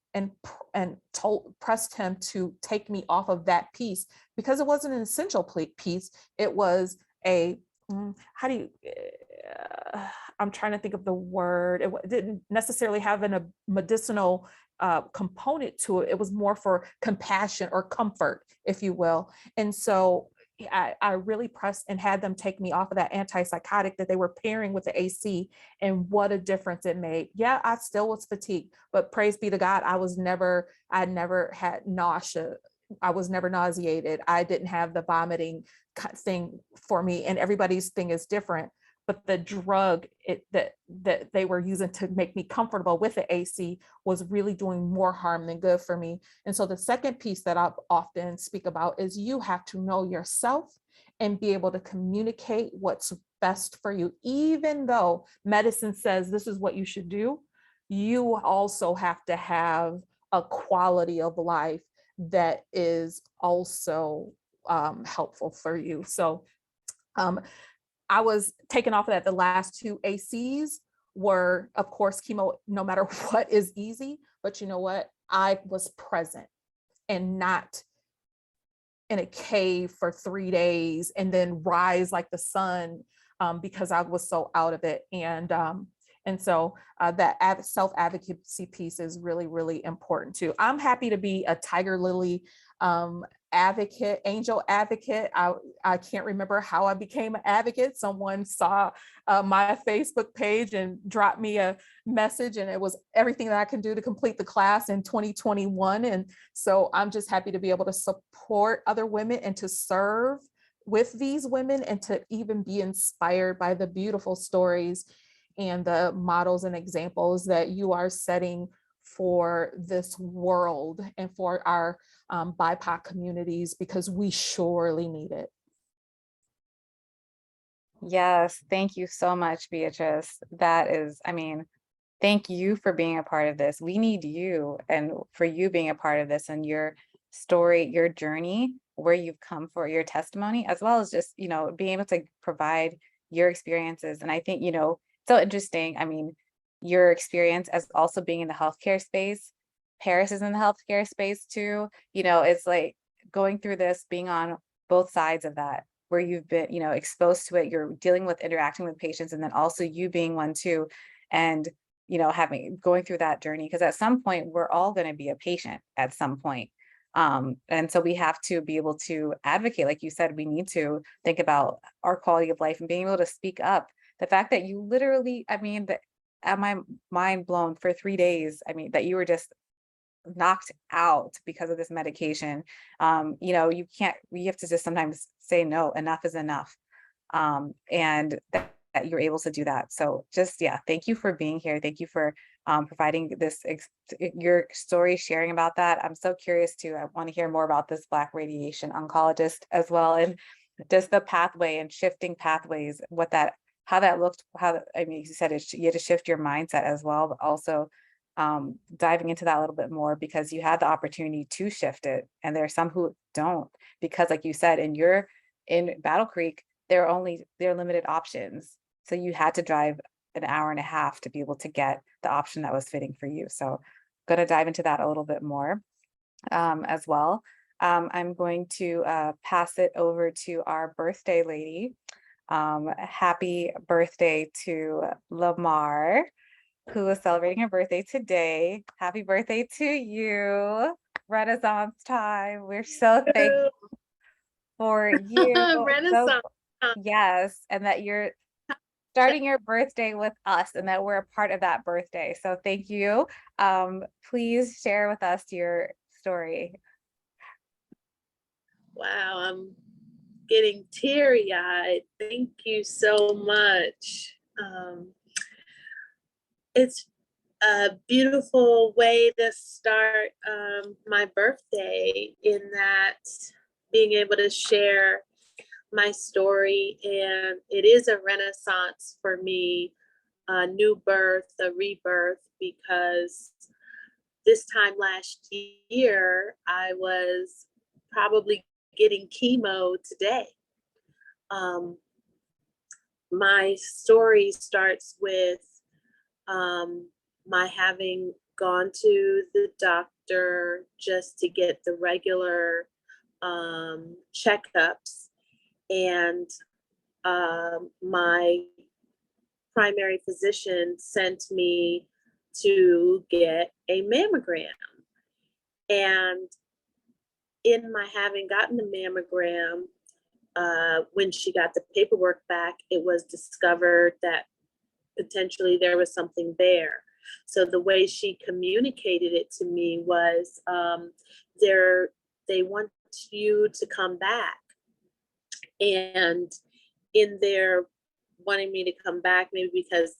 pressed him to take me off of that piece, because it wasn't an essential piece. It was a, how do you, I'm trying to think of the word. It didn't necessarily have a medicinal component to it. It was more for compassion or comfort, if you will. And so I really pressed and had them take me off of that antipsychotic that they were pairing with the AC, and what a difference it made. Yeah, I still was fatigued, but praise be to God, I never had nausea. I was never nauseated. I didn't have the vomiting thing for me, and everybody's thing is different. But the drug that they were using to make me comfortable with the AC was really doing more harm than good for me. And so the second piece that I often speak about is you have to know yourself and be able to communicate what's best for you. Even though medicine says this is what you should do, you also have to have a quality of life that is also helpful for you. So I was taken off of that. The last 2 ACs were, of course, chemo, no matter what, is easy. But you know what? I was present and not in a cave for 3 days and then rise like the sun, because I was so out of it. And so that self-advocacy piece is really, really important too. I'm happy to be a Tigerlily advocate, angel advocate. I can't remember how I became an advocate. Someone saw my Facebook page and dropped me a message, and it was everything that I can do to complete the class in 2021. And so I'm just happy to be able to support other women and to serve with these women, and to even be inspired by the beautiful stories and the models and examples that you are setting for this world and for our BIPOC communities, because we surely need it. Yes, thank you so much, Beatrice. That is, I mean, thank you for being a part of this. We need you, and for you being a part of this, and your story, your journey, where you've come, for your testimony, as well as just, being able to provide your experiences. And I think, so interesting. I mean, your experience as also being in the healthcare space. Paris is in the healthcare space too. It's like going through this, being on both sides of that, where you've been, exposed to it. You're dealing with interacting with patients, and then also you being one too, and going through that journey. Because at some point, we're all going to be a patient at some point. And so we have to be able to advocate. Like you said, we need to think about our quality of life and being able to speak up. The fact that you literally, at my mind blown for 3 days, that you were just knocked out because of this medication. You have to just sometimes say, no, enough is enough. And that you're able to do that. So just, yeah, thank you for being here. Thank you for providing your story, sharing about that. I'm so curious too. I want to hear more about this Black radiation oncologist as well, and just the pathway and shifting pathways, how that looked, you said you had to shift your mindset as well, but also diving into that a little bit more, because you had the opportunity to shift it. And there are some who don't, because like you said, in Battle Creek, there are limited options. So you had to drive an hour and a half to be able to get the option that was fitting for you. So I'm going to dive into that a little bit more as well. I'm going to pass it over to our birthday lady. Happy birthday to LaMarr, who is celebrating her birthday today. Happy birthday to you. Renaissance time. We're so thankful for you. Renaissance. Yes, and that you're starting your birthday with us, and that we're a part of that birthday. So thank you. Please share with us your story. Wow, I'm getting teary-eyed. Thank you so much. It's a beautiful way to start my birthday, in that being able to share my story. And it is a renaissance for me, a new birth, a rebirth, because this time last year, I was probably getting chemo today. My story starts with my having gone to the doctor just to get the regular checkups, and my primary physician sent me to get a mammogram. And in my having gotten the mammogram, when she got the paperwork back, it was discovered that potentially there was something there. So the way she communicated it to me was, they want you to come back. And in their wanting me to come back, maybe because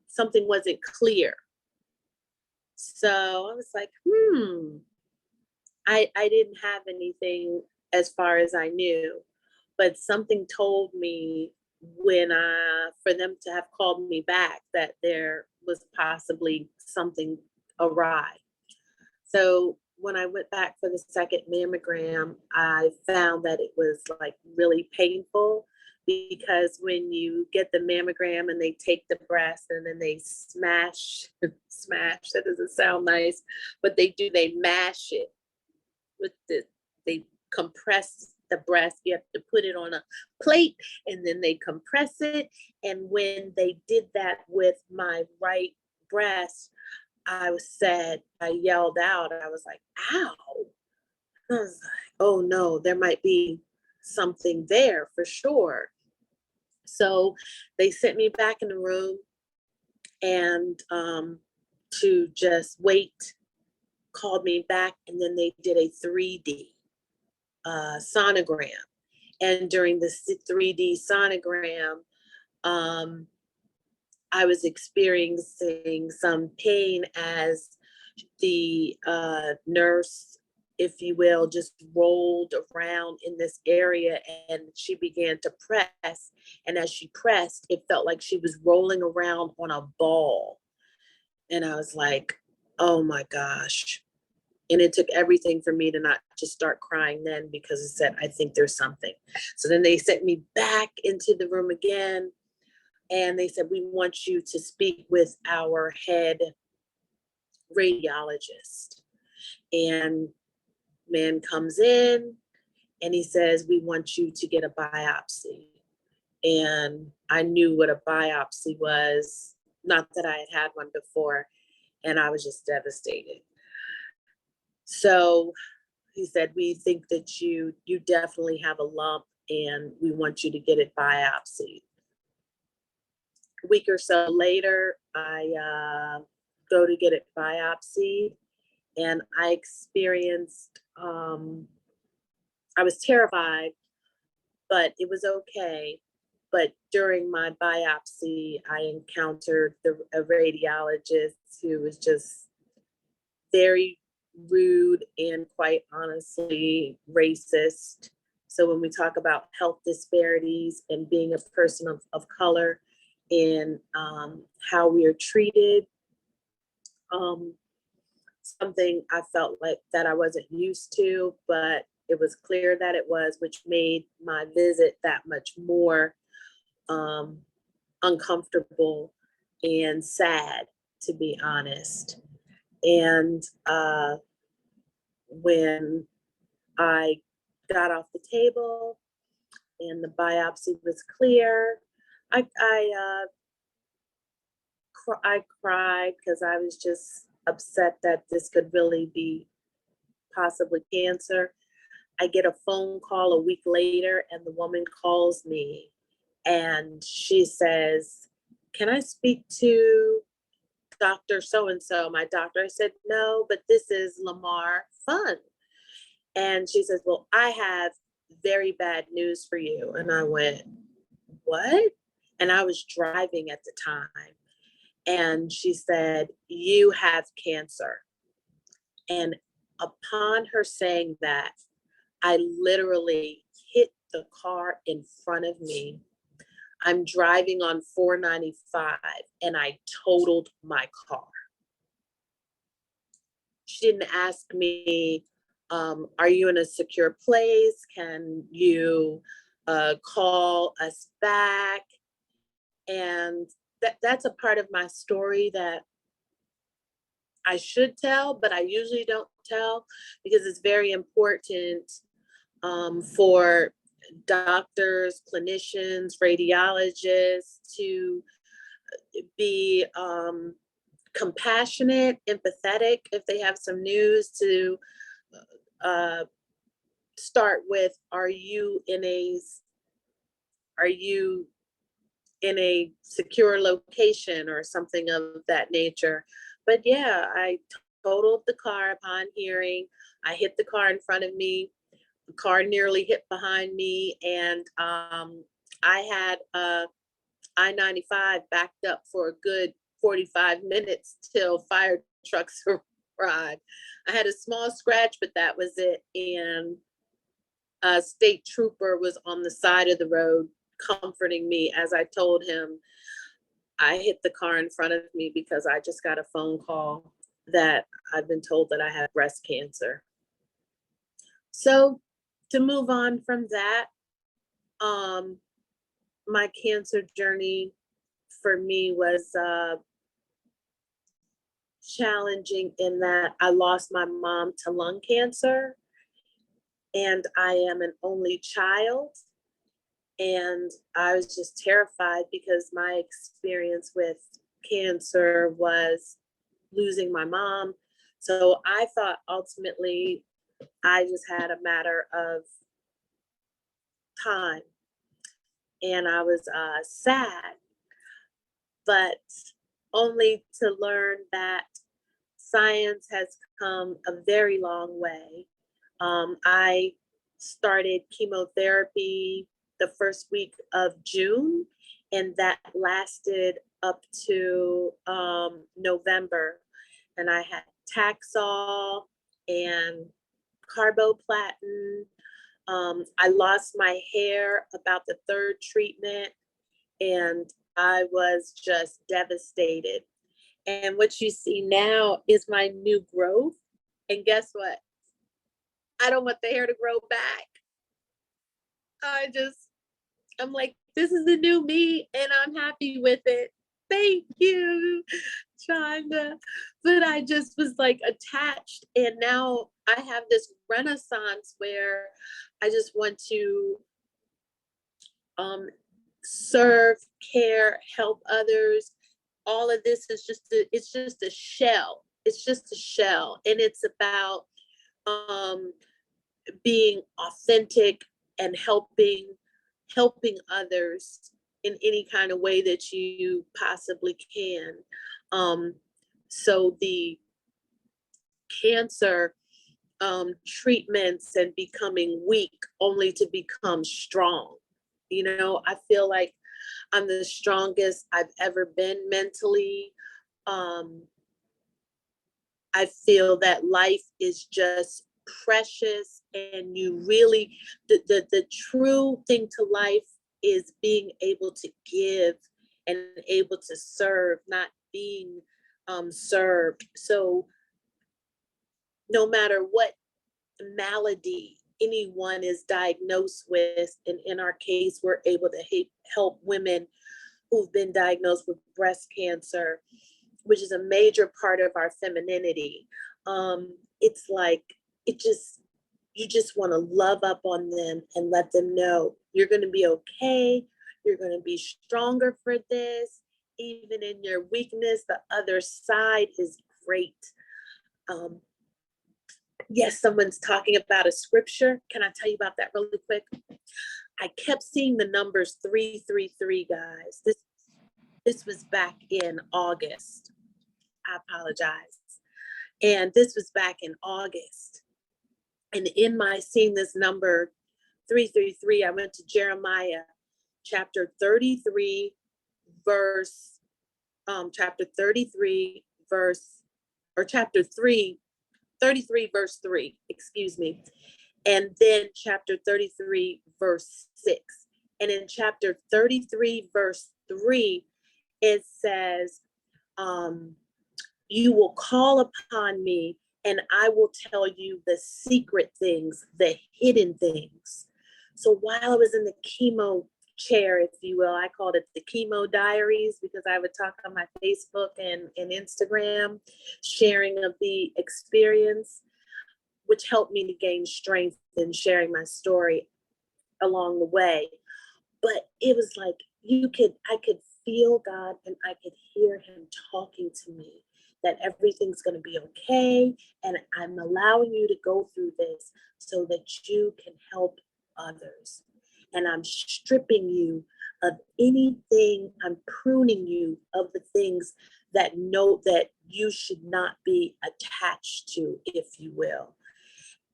something wasn't clear. So I was like, I didn't have anything as far as I knew, but something told me for them to have called me back, that there was possibly something awry. So when I went back for the second mammogram, I found that it was like really painful, because when you get the mammogram and they take the breast and then they smash, that doesn't sound nice, but they mash it they compress the breast. You have to put it on a plate and then they compress it. And when they did that with my right breast, I yelled out. I was like, ow. I was like, oh no, there might be something there for sure. So they sent me back in the room and to just wait, called me back, and then they did a 3D sonogram. And during the 3D sonogram, I was experiencing some pain as the nurse, if you will, just rolled around in this area, and she began to press. And as she pressed, it felt like she was rolling around on a ball. And I was like, oh my gosh. And it took everything for me to not just start crying then, because it said, I think there's something. So then they sent me back into the room again. And they said, we want you to speak with our head radiologist. And man comes in and he says, we want you to get a biopsy. And I knew what a biopsy was, not that I had one before, and I was just devastated. So he said, we think that you definitely have a lump and we want you to get it biopsied. A week or so later, I go to get it biopsied, and I experienced, I was terrified, but it was okay. But during my biopsy, I encountered a radiologist who was just very rude and quite honestly racist. So when we talk about health disparities and being a person of color, and how we are treated, something I felt like that I wasn't used to, but it was clear that it was, which made my visit that much more uncomfortable and sad, to be honest. And when I got off the table and the biopsy was clear, I cried, because I was just upset that this could really be possibly cancer. I get a phone call a week later, and the woman calls me and she says, can I speak to Dr. So-and-so, my doctor? I said, no, but this is LaMarr Fun. And she says, well, I have very bad news for you. And I went, what? And I was driving at the time. And she said, "You have cancer." And upon her saying that, I literally hit the car in front of me. I'm driving on 495 and I totaled my car. She didn't ask me, are you in a secure place? Can you call us back? And that's a part of my story that I should tell, but I usually don't tell because it's very important for doctors, clinicians, radiologists to be compassionate, empathetic if they have some news, to start with, are you in a secure location or something of that nature? But yeah, I totaled the car upon hearing. I hit the car in front of me. The car nearly hit behind me, and I had I-95 backed up for a good 45 minutes till fire trucks arrived. I had a small scratch, but that was it. And a state trooper was on the side of the road comforting me as I told him I hit the car in front of me because I just got a phone call that I've been told that I have breast cancer. So to move on from that, my cancer journey for me was challenging in that I lost my mom to lung cancer, and I am an only child. And I was just terrified because my experience with cancer was losing my mom. So I thought ultimately I just had a matter of time. And I was sad, but only to learn that science has come a very long way. I started chemotherapy the first week of June, and that lasted up to November. And I had Taxol and carboplatin. I lost my hair about the third treatment, and I was just devastated. And what you see now is my new growth. And guess what? I don't want the hair to grow back. I'm like, this is the new me, and I'm happy with it. Thank you, Chanda. But I just was like attached, and now I have this renaissance where I just want to serve, care, help others. All of this is it's just a shell. It's just a shell, and it's about being authentic and helping others in any kind of way that you possibly can. So the cancer treatments and becoming weak only to become strong. You know, I feel like I'm the strongest I've ever been mentally. I feel that life is just precious, and you really, the true thing to life is being able to give and able to serve, not being served. So no matter what malady anyone is diagnosed with, and in our case, we're able to help women who've been diagnosed with breast cancer, which is a major part of our femininity. It's like, you just want to love up on them and let them know you're going to be okay. You're going to be stronger for this. Even in your weakness, the other side is great. Yes, someone's talking about a scripture. Can I tell you about that really quick? I kept seeing the numbers 333, guys. This was back in August. I apologize. And this was back in August. And in my seeing this number 333, I went to Jeremiah chapter 33, verse chapter 33, chapter 3, 33, verse 3, excuse me. And then chapter 33, verse 6. And in chapter 33, verse 3, it says, you will call upon me and I will tell you the secret things, the hidden things. So while I was in the chemo chair, if you will, I called it the chemo diaries, because I would talk on my Facebook and Instagram, sharing of the experience, which helped me to gain strength in sharing my story along the way. But it was like I could feel God and I could hear him talking to me that everything's going to be okay. And I'm allowing you to go through this so that you can help others. And I'm stripping you of anything, I'm pruning you of the things that you should not be attached to, if you will.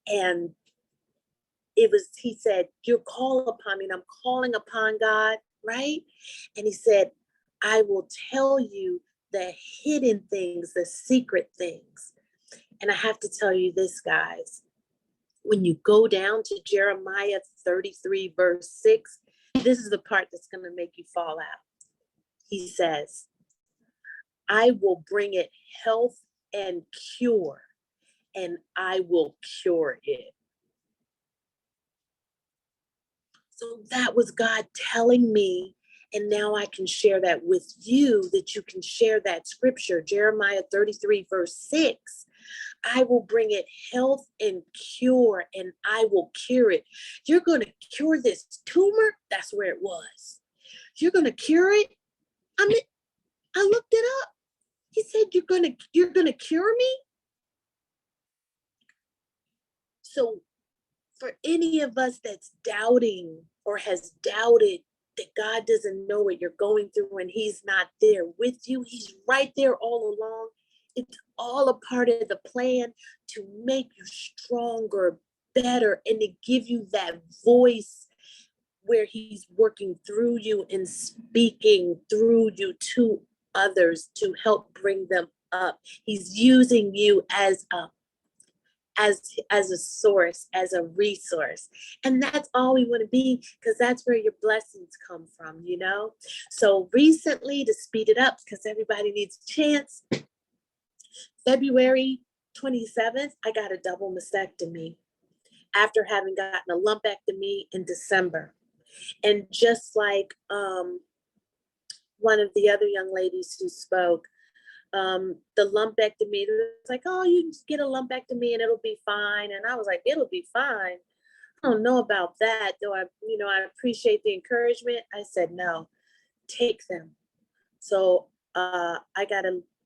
And he said, you call upon me, and I'm calling upon God, right? And he said, I will tell you the hidden things, the secret things. And I have to tell you this, guys, when you go down to Jeremiah 33, verse 6, this is the part that's going to make you fall out. He says, I will bring it health and cure, and I will cure it. So that was God telling me, and now I can share that with you, that you can share that scripture, Jeremiah 33, verse 6. I will bring it health and cure, and I will cure it. You're going to cure this tumor? That's where it was. You're going to cure it? I looked it up. He said, you're going to cure me? So for any of us that's doubting or has doubted that God doesn't know what you're going through and he's not there with you, he's right there all along. It's all a part of the plan to make you stronger, better, and to give you that voice where he's working through you and speaking through you to others to help bring them up. He's using you as a source, as a resource. And that's all we want to be, because that's where your blessings come from, you know? So recently, to speed it up, because everybody needs a chance, February 27th, I got a double mastectomy after having gotten a lumpectomy in December. And just like one of the other young ladies who spoke, the lumpectomy, it was like, oh, you just get a lumpectomy and it'll be fine. And I was like, it'll be fine. I don't know about that, though. I appreciate the encouragement. I said, no, take them. So I got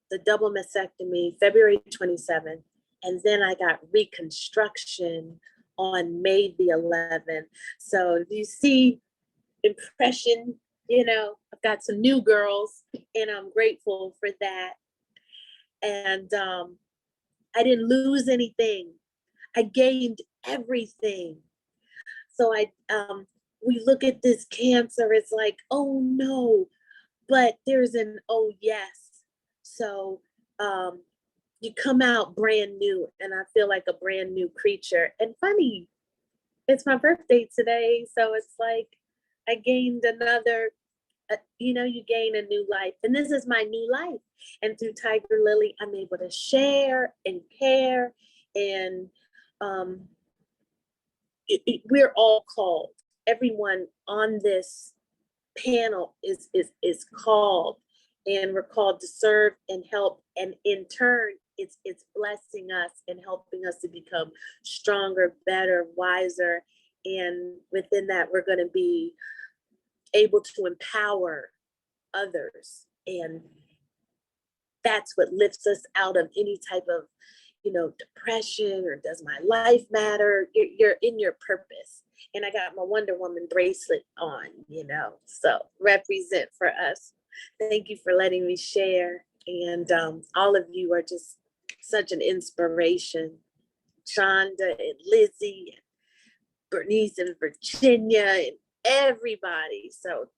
the double mastectomy February 27th, and then I got reconstruction on May the 11th. So if you see impression, I've got some new girls, and I'm grateful for that. And I didn't lose anything. I gained everything. So we look at this cancer, it's like, oh no, but there's an oh yes. So you come out brand new, and I feel like a brand new creature. And funny, it's my birthday today, so it's like I gained another, you gain a new life. And this is my new life. And through Tigerlily, I'm able to share and care. And we're all called. Everyone on this panel is called, and we're called to serve and help. And in turn, it's blessing us and helping us to become stronger, better, wiser. And within that, we're going to be able to empower others. And that's what lifts us out of any type of, depression, or does my life matter? You're in your purpose. And I got my Wonder Woman bracelet on, so represent for us. Thank you for letting me share. And all of you are just such an inspiration. Shonda and Lizzie and Bernice and Virginia and everybody. So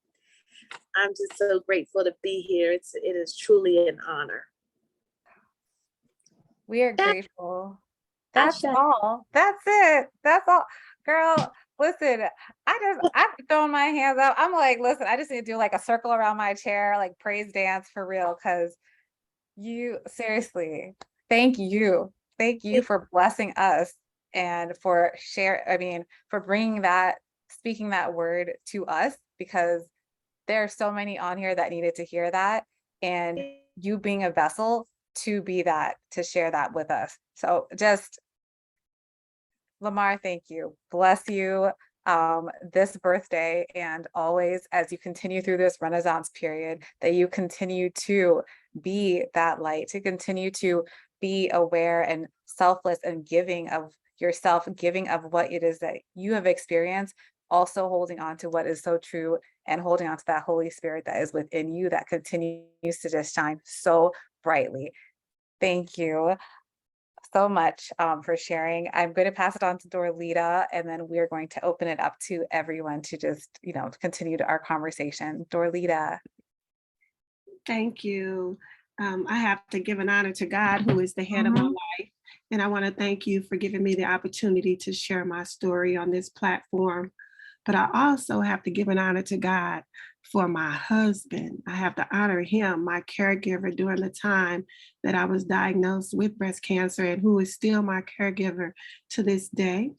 I'm just so grateful to be here. It is truly an honor. We are That- grateful. That's Asha. all. That's it. That's all. Girl, listen, I've thrown my hands up. I'm like, listen, I just need to do like a circle around my chair, like praise dance for real. Cause you seriously, thank you. Thank you for blessing us and for for bringing that, speaking that word to us, because there are so many on here that needed to hear that. And you being a vessel to be that, to share that with us. So just, LaMarr, thank you. Bless you this birthday, and always as you continue through this Renaissance period, that you continue to be that light, to continue to be aware and selfless and giving of yourself, giving of what it is that you have experienced, also holding on to what is so true and holding on to that Holy Spirit that is within you that continues to just shine so brightly. Thank you so much for sharing. I'm going to pass it on to Dorlita, and then we're going to open it up to everyone to just, continue our conversation. Dorlita. Thank you. I have to give an honor to God, who is the head of my life. And I want to thank you for giving me the opportunity to share my story on this platform. But I also have to give an honor to God for my husband. I have to honor him, my caregiver during the time that I was diagnosed with breast cancer, and who is still my caregiver to this day.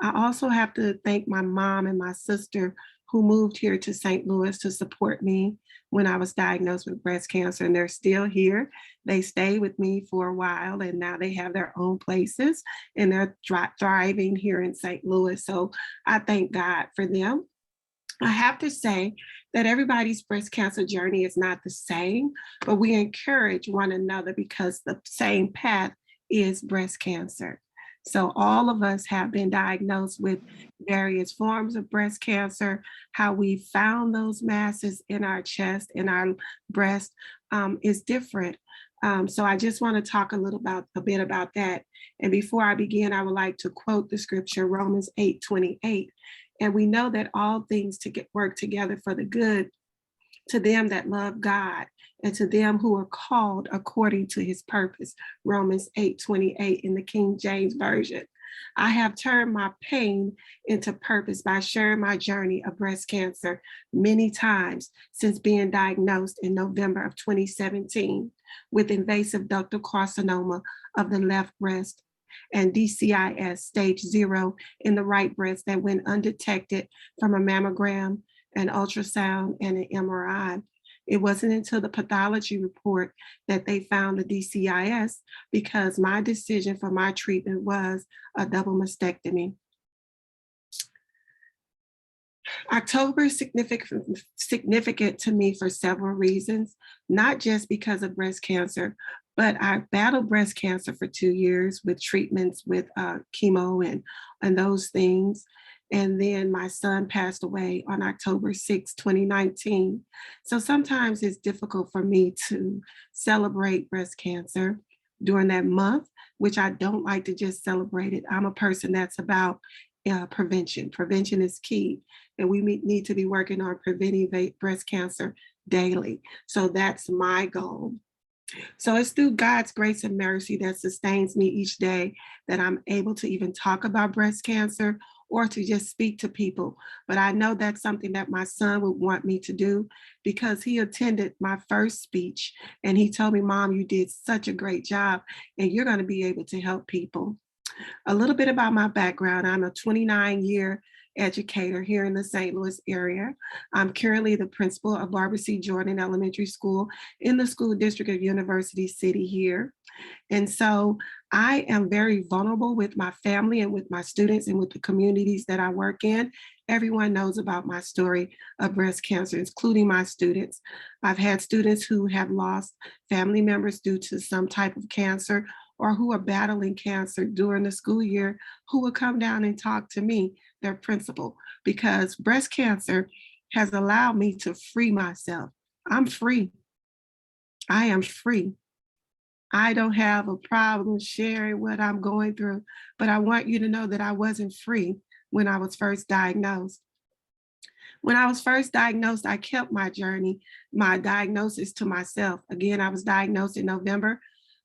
I also have to thank my mom and my sister who moved here to St. Louis to support me when I was diagnosed with breast cancer, and they're still here. They stayed with me for a while, and now they have their own places, and they're thriving here in St. Louis. So I thank God for them. I have to say that everybody's breast cancer journey is not the same, but we encourage one another because the same path is breast cancer. So all of us have been diagnosed with various forms of breast cancer. How we found those masses in our chest, in our breast, is different. So I just want to talk a bit about that. And before I begin, I would like to quote the scripture, Romans 8:28. And we know that all things work together for the good to them that love God and to them who are called according to his purpose. Romans 8:28 in the King James Version. I have turned my pain into purpose by sharing my journey of breast cancer many times since being diagnosed in November of 2017 with invasive ductal carcinoma of the left breast and DCIS stage 0 in the right breast that went undetected from a mammogram, an ultrasound, and an MRI. It wasn't until the pathology report that they found the DCIS, because my decision for my treatment was a double mastectomy. October is significant to me for several reasons, not just because of breast cancer, but I battled breast cancer for 2 years with treatments with chemo and those things. And then my son passed away on October 6, 2019. So sometimes it's difficult for me to celebrate breast cancer during that month, which I don't like to just celebrate it. I'm a person that's about prevention. Prevention is key. And we need to be working on preventing breast cancer daily. So that's my goal. So it's through God's grace and mercy that sustains me each day that I'm able to even talk about breast cancer or to just speak to people. But I know that's something that my son would want me to do, because he attended my first speech and he told me, "Mom, you did such a great job and you're going to be able to help people." A little bit about my background. I'm a 29-year educator here in the St. Louis area. I'm currently the principal of Barbara C. Jordan Elementary School in the school district of University City here. And so I am very vulnerable with my family and with my students and with the communities that I work in. Everyone knows about my story of breast cancer, including my students. I've had students who have lost family members due to some type of cancer, or who are battling cancer during the school year, who will come down and talk to me, their principal, because breast cancer has allowed me to free myself. I'm free. I am free. I don't have a problem sharing what I'm going through, but I want you to know that I wasn't free when I was first diagnosed. When I was first diagnosed, I kept my diagnosis to myself. Again, I was diagnosed in November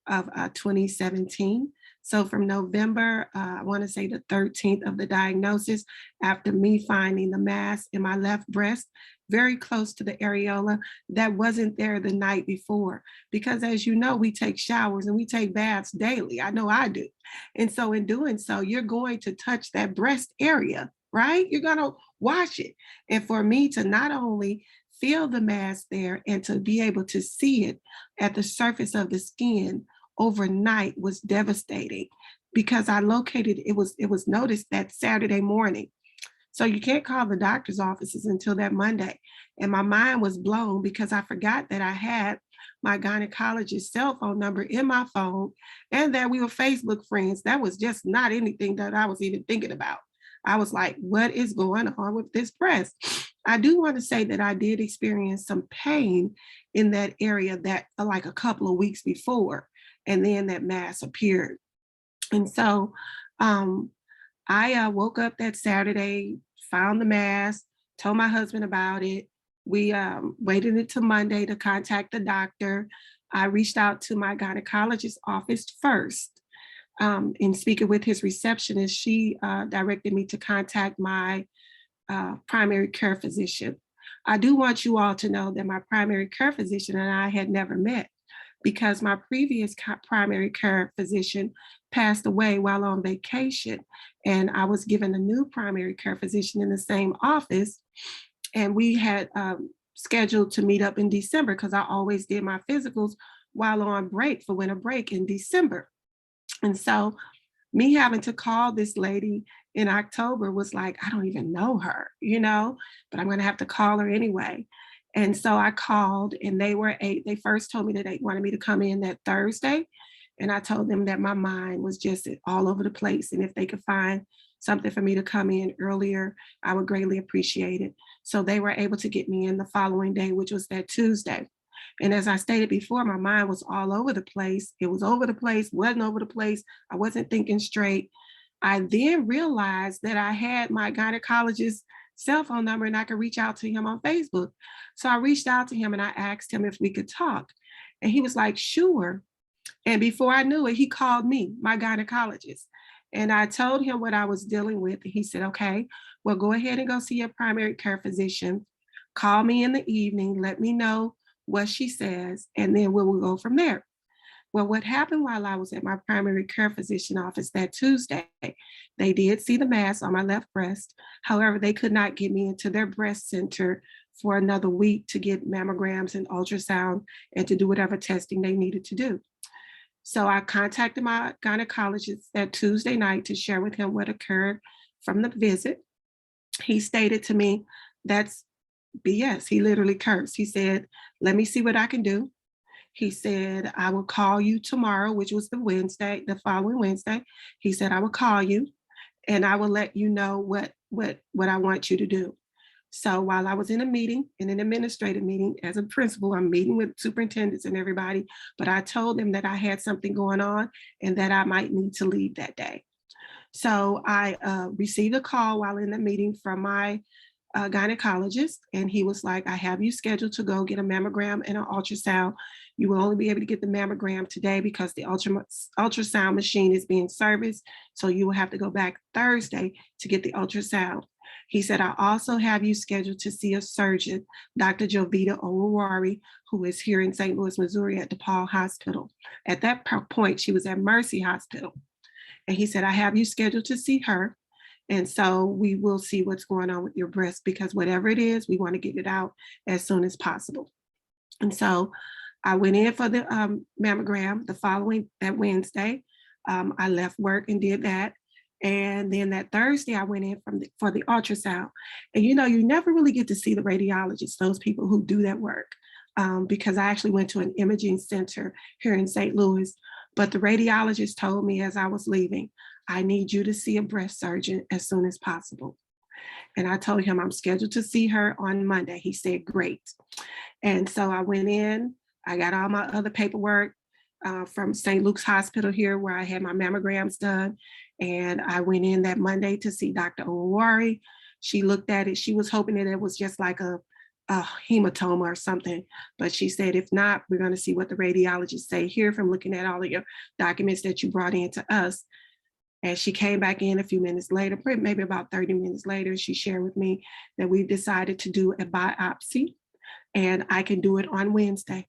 of 2017. So from November, I want to say the 13th of the diagnosis, after me finding the mass in my left breast, very close to the areola, that wasn't there the night before. Because as you know, we take showers and we take baths daily. I know I do. And so in doing so, you're going to touch that breast area, right? You're going to wash it. And for me to not only feel the mass there and to be able to see it at the surface of the skin overnight was devastating, because I located it was noticed that Saturday morning. So you can't call the doctor's offices until that Monday. And my mind was blown because I forgot that I had my gynecologist's cell phone number in my phone and that we were Facebook friends. That was just not anything that I was even thinking about. I was like, what is going on with this breast? I do want to say that I did experience some pain in that area that like a couple of weeks before, and then that mass appeared. And so I woke up that Saturday, found the mass, told my husband about it. We waited until Monday to contact the doctor. I reached out to my gynecologist's office first. In speaking with his receptionist, she directed me to contact my primary care physician. I do want you all to know that my primary care physician and I had never met, because my previous primary care physician passed away while on vacation. And I was given a new primary care physician in the same office. And we had scheduled to meet up in December, because I always did my physicals while on break for winter break in December. And so me having to call this lady in October was like, I don't even know her, but I'm going to have to call her anyway. And so I called, and they first told me that they wanted me to come in that Thursday. And I told them that my mind was just all over the place. And if they could find something for me to come in earlier, I would greatly appreciate it. So they were able to get me in the following day, which was that Tuesday. And as I stated before, my mind was all over the place. It was over the place, wasn't over the place. I wasn't thinking straight. I then realized that I had my gynecologist's cell phone number and I could reach out to him on Facebook. So I reached out to him and I asked him if we could talk. And he was like, sure. And before I knew it, he called me, my gynecologist. And I told him what I was dealing with. And he said, okay, well, go ahead and go see your primary care physician. Call me in the evening, let me know what she says, and then we'll go from there. Well, what happened while I was at my primary care physician office that Tuesday, they did see the mass on my left breast. However, they could not get me into their breast center for another week to get mammograms and ultrasound and to do whatever testing they needed to do. So I contacted my gynecologist that Tuesday night to share with him what occurred from the visit. He stated to me, that's BS. He literally cursed. He said, let me see what I can do. He said, I will call you tomorrow, which was the following Wednesday. He said, I will call you and I will let you know what I want you to do. So while I was in a meeting, in an administrative meeting as a principal, I'm meeting with superintendents and everybody, but I told them that I had something going on and that I might need to leave that day. So I received a call while in the meeting from my gynecologist, and he was like, I have you scheduled to go get a mammogram and an ultrasound. You will only be able to get the mammogram today because the ultrasound machine is being serviced. So you will have to go back Thursday to get the ultrasound. He said, I also have you scheduled to see a surgeon, Dr. Jovita Owawari, who is here in St. Louis, Missouri at DePaul Hospital. At that point, she was at Mercy Hospital. And he said, I have you scheduled to see her. And so we will see what's going on with your breast, because whatever it is, we want to get it out as soon as possible. And so I went in for the mammogram that Wednesday. I left work and did that. And then that Thursday, I went in for the ultrasound. And you never really get to see the radiologists, those people who do that work, because I actually went to an imaging center here in St. Louis. But the radiologist told me as I was leaving, I need you to see a breast surgeon as soon as possible. And I told him I'm scheduled to see her on Monday. He said, great. And so I went in, I got all my other paperwork from St. Luke's Hospital here where I had my mammograms done. And I went in that Monday to see Dr. Owawari. She looked at it. She was hoping that it was just like a hematoma or something. But she said, if not, we're going to see what the radiologists say here from looking at all of your documents that you brought in to us. And she came back in a few minutes later, maybe about 30 minutes later, she shared with me that we've decided to do a biopsy and I can do it on Wednesday,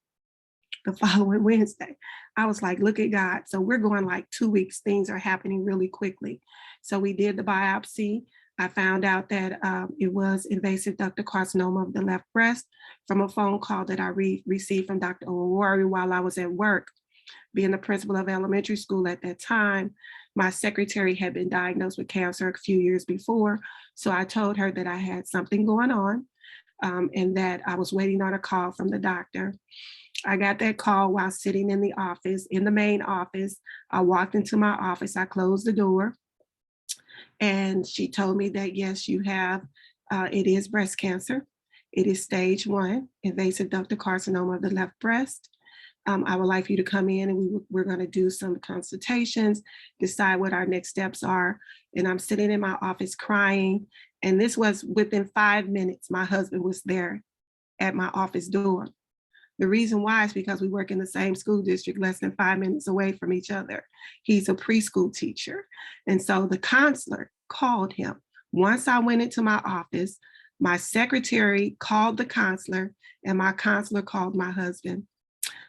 the following Wednesday. I was like, look at God. So we're going like 2 weeks. Things are happening really quickly. So we did the biopsy. I found out that it was invasive ductal carcinoma of the left breast from a phone call that I received from Dr. Owori while I was at work. Being the principal of elementary school at that time, my secretary had been diagnosed with cancer a few years before. So I told her that I had something going on and that I was waiting on a call from the doctor. I got that call while sitting in the office, in the main office. I walked into my office, I closed the door, and she told me that, yes, you have, it is breast cancer. It is stage 1, invasive ductal carcinoma of the left breast. I would like for you to come in and we're going to do some consultations, decide what our next steps are. And I'm sitting in my office crying. And this was within 5 minutes, my husband was there at my office door. The reason why is because we work in the same school district, less than 5 minutes away from each other. He's a preschool teacher. And so the counselor called him. Once I went into my office, my secretary called the counselor and my counselor called my husband.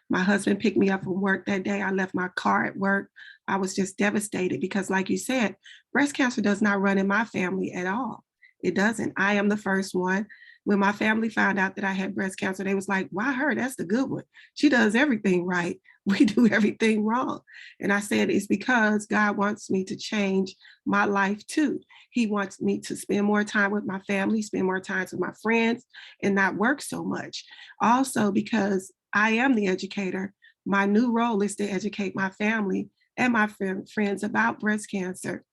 My husband picked me up from work that day. I left my car at work. I was just devastated because, like you said, breast cancer does not run in my family at all. It doesn't. I am the first one. When my family found out that I had breast cancer, they was like, why her? That's the good one. She does everything right. We do everything wrong. And I said, it's because God wants me to change my life too. He wants me to spend more time with my family, spend more time with my friends, and not work so much. Also, because I am the educator, my new role is to educate my family and my friends about breast cancer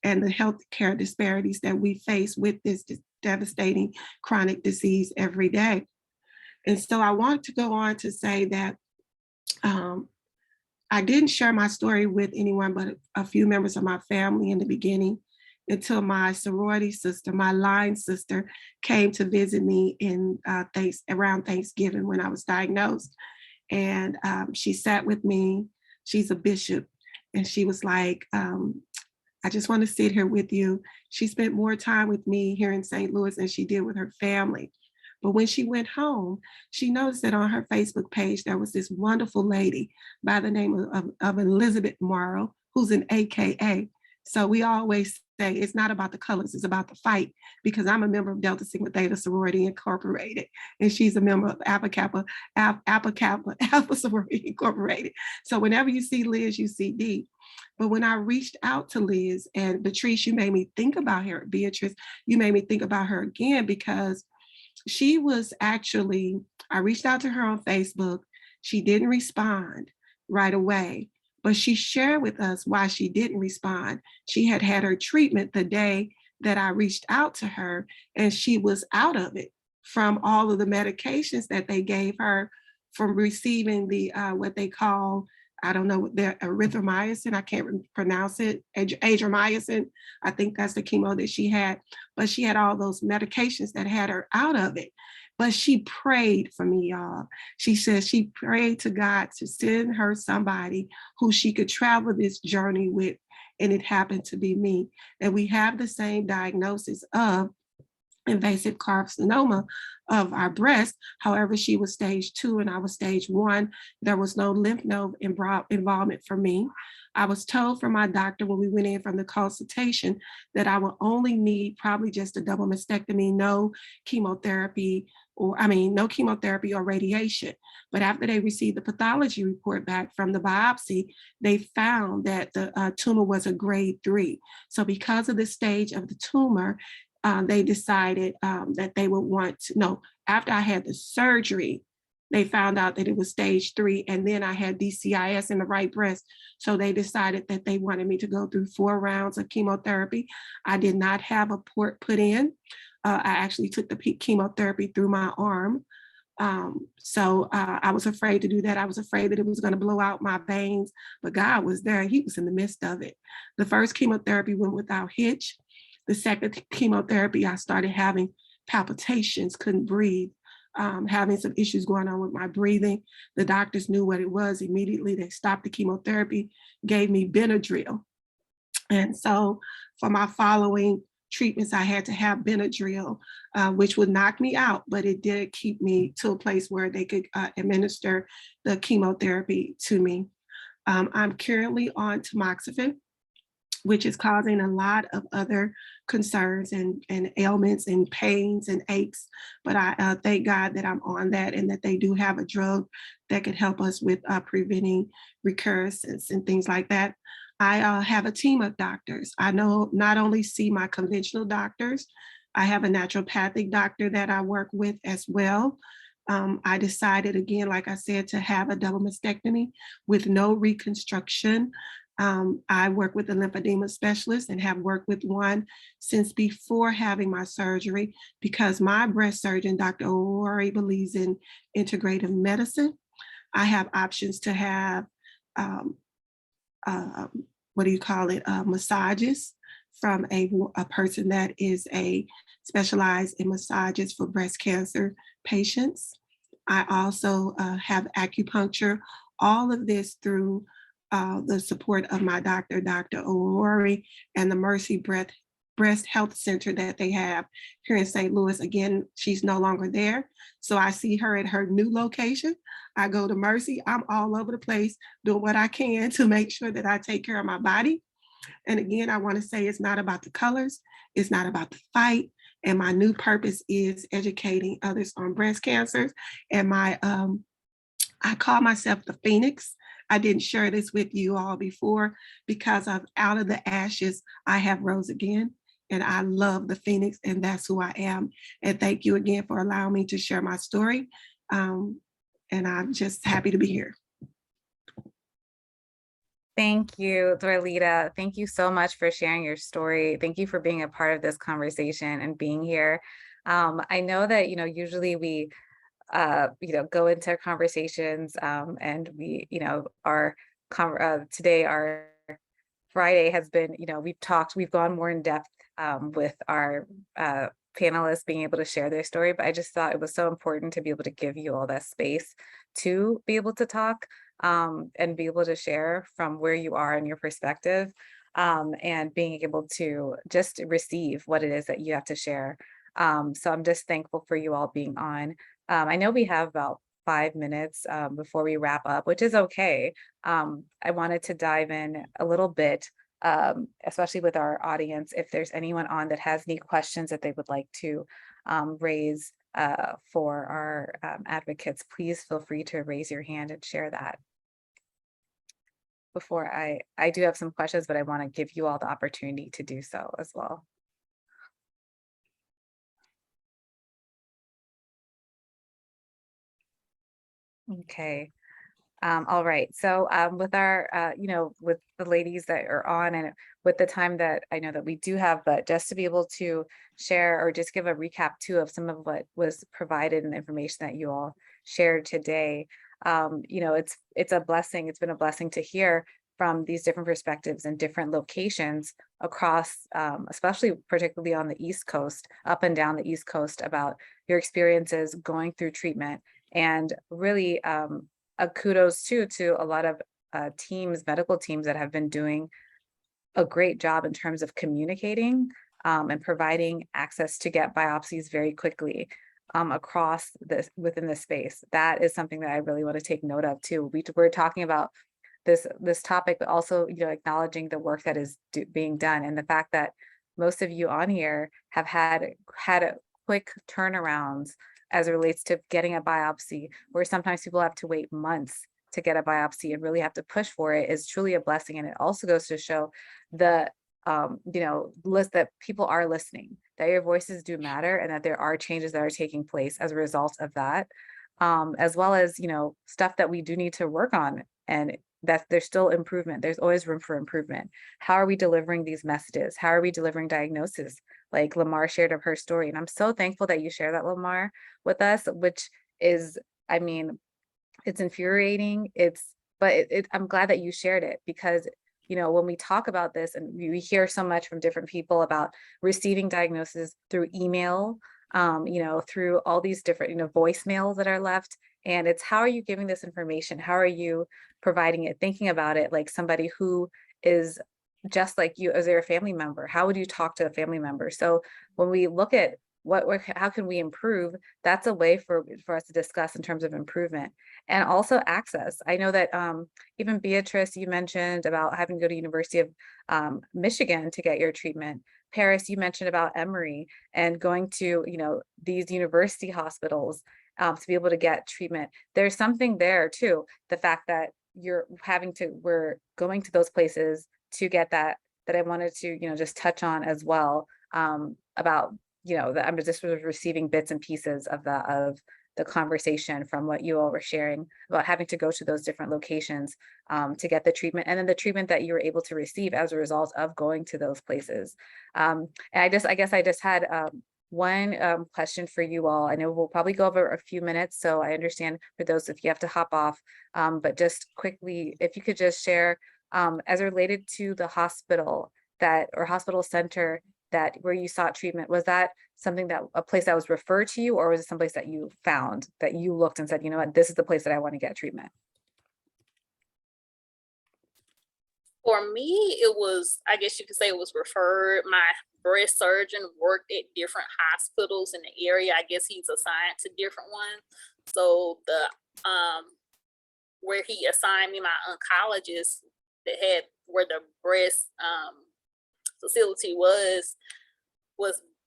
and the healthcare disparities that we face with this devastating chronic disease every day. And so I want to go on to say that I didn't share my story with anyone but a few members of my family in the beginning until my sorority sister, my line sister, came to visit me in around Thanksgiving when I was diagnosed. And she sat with me. She's a bishop. And she was like, I just want to sit here with you. She spent more time with me here in St. Louis than she did with her family. But when she went home, she noticed that on her Facebook page, there was this wonderful lady by the name of Elizabeth Morrow, who's an AKA. So we always say it's not about the colors, it's about the fight, because I'm a member of Delta Sigma Theta Sorority Incorporated, and she's a member of Alpha Sorority Incorporated. So whenever you see Liz, you see D. But when I reached out to Liz and Beatrice, you made me think about her. Beatrice, you made me think about her again, because she was actually, I reached out to her on Facebook. She didn't respond right away, but she shared with us why she didn't respond. She had had her treatment the day that I reached out to her, and she was out of it from all of the medications that they gave her from receiving the, what they call, I don't know, the erythromycin, I can't pronounce it, adriamycin. I think that's the chemo that she had, but she had all those medications that had her out of it. But she prayed for me, y'all. She said she prayed to God to send her somebody who she could travel this journey with, and it happened to be me. And we have the same diagnosis of invasive carcinoma of our breast. However, she was stage 2 and I was stage 1. There was no lymph node involvement for me. I was told from my doctor when we went in from the consultation that I will only need probably just a double mastectomy, no chemotherapy, no chemotherapy or radiation. But after they received the pathology report back from the biopsy, they found that the tumor was a grade 3. So because of the stage of the tumor, they decided that they would want to, no, after I had the surgery, they found out that it was stage 3, and then I had DCIS in the right breast. So they decided that they wanted me to go through 4 rounds of chemotherapy. I did not have a port put in. I actually took the chemotherapy through my arm. So I was afraid to do that. I was afraid that it was going to blow out my veins, but God was there. He was in the midst of it. The first chemotherapy went without hitch. The second chemotherapy, I started having palpitations, couldn't breathe, having some issues going on with my breathing. The doctors knew what it was. Immediately, they stopped the chemotherapy, gave me Benadryl. And so for my following treatments, I had to have Benadryl, which would knock me out, but it did keep me to a place where they could administer the chemotherapy to me. I'm currently on tamoxifen, which is causing a lot of other concerns and ailments and pains and aches. But I thank God that I'm on that and that they do have a drug that could help us with preventing recurrences and things like that. I have a team of doctors. I know not only see my conventional doctors, I have a naturopathic doctor that I work with as well. I decided again, like I said, to have a double mastectomy with no reconstruction. I work with a lymphedema specialist and have worked with one since before having my surgery because my breast surgeon, Dr. O'Rourke, believes in integrative medicine. I have options to have massages from a person that is specialized in massages for breast cancer patients. I also have acupuncture, all of this through the support of my doctor, Dr. O'Rourke, and the Mercy Breast Health Center that they have here in St. Louis. Again, she's no longer there. So I see her at her new location. I go to Mercy. I'm all over the place doing what I can to make sure that I take care of my body. And again, I want to say it's not about the colors. It's not about the fight. And my new purpose is educating others on breast cancers. And I call myself the Phoenix. I didn't share this with you all before because of out of the ashes, I have rose again. And I love the Phoenix, and that's who I am. And thank you again for allowing me to share my story. And I'm just happy to be here. Thank you, Dorlita. Thank you so much for sharing your story. Thank you for being a part of this conversation and being here. I know that, usually we, go into conversations and we, today our Friday has been, we've gone more in depth with our panelists being able to share their story, but I just thought it was so important to be able to give you all that space to be able to talk and be able to share from where you are and your perspective and being able to just receive what it is that you have to share. So I'm just thankful for you all being on. I know we have about 5 minutes before we wrap up, which is okay. I wanted to dive in a little bit, especially with our audience. If there's anyone on that has any questions that they would like to raise for our advocates, please feel free to raise your hand and share that. Before I do have some questions, but I want to give you all the opportunity to do so as well. Okay. All right. So with our, with the ladies that are on and with the time that I know that we do have, but just to be able to share or just give a recap too of some of what was provided and the information that you all shared today. It's a blessing. It's been a blessing to hear from these different perspectives and different locations across, especially particularly on the East Coast, up and down the East Coast, about your experiences going through treatment. And really a kudos too to a lot of medical teams that have been doing a great job in terms of communicating and providing access to get biopsies very quickly across within this space. That is something that I really want to take note of too. We're talking about this topic, but also acknowledging the work that is being done and the fact that most of you on here have had a quick turnarounds as it relates to getting a biopsy, where sometimes people have to wait months to get a biopsy and really have to push for it, is truly a blessing. And it also goes to show the list that people are listening, that your voices do matter, and that there are changes that are taking place as a result of that, as well as stuff that we do need to work on, and that there's still improvement. There's always room for improvement. How are we delivering these messages? How are we delivering diagnosis? Like LaMarr shared of her story. And I'm so thankful that you share that, LaMarr, with us, which is, I mean, it's infuriating. I'm glad that you shared it, because when we talk about this, and we hear so much from different people about receiving diagnosis through email, through all these different, voicemails that are left. And it's, how are you giving this information? How are you providing it, thinking about it like somebody who is just like you, as their family member? How would you talk to a family member? So when we look at how can we improve, that's a way for us to discuss in terms of improvement. And also access. I know that even Beatrice, you mentioned about having to go to University of Michigan to get your treatment. Paris, you mentioned about Emory and going to, these university hospitals to be able to get treatment. There's something there too. The fact that we're going to those places to get that I wanted to, just touch on as well, about, that I'm just sort of receiving bits and pieces of the conversation from what you all were sharing about having to go to those different locations to get the treatment, and then the treatment that you were able to receive as a result of going to those places. And I guess I just had one question for you all. I know we'll probably go over a few minutes, so I understand for those if you have to hop off, but just quickly, if you could just share as related to the hospital or hospital center where you sought treatment, was that something that a place that was referred to you, or was it someplace that you found, that you looked and said, you know what, this is the place that I want to get treatment? For me, it was, I guess you could say it was referred. My breast surgeon worked at different hospitals in the area. I guess he's assigned to different ones. So where he assigned me, my oncologist where the breast facility was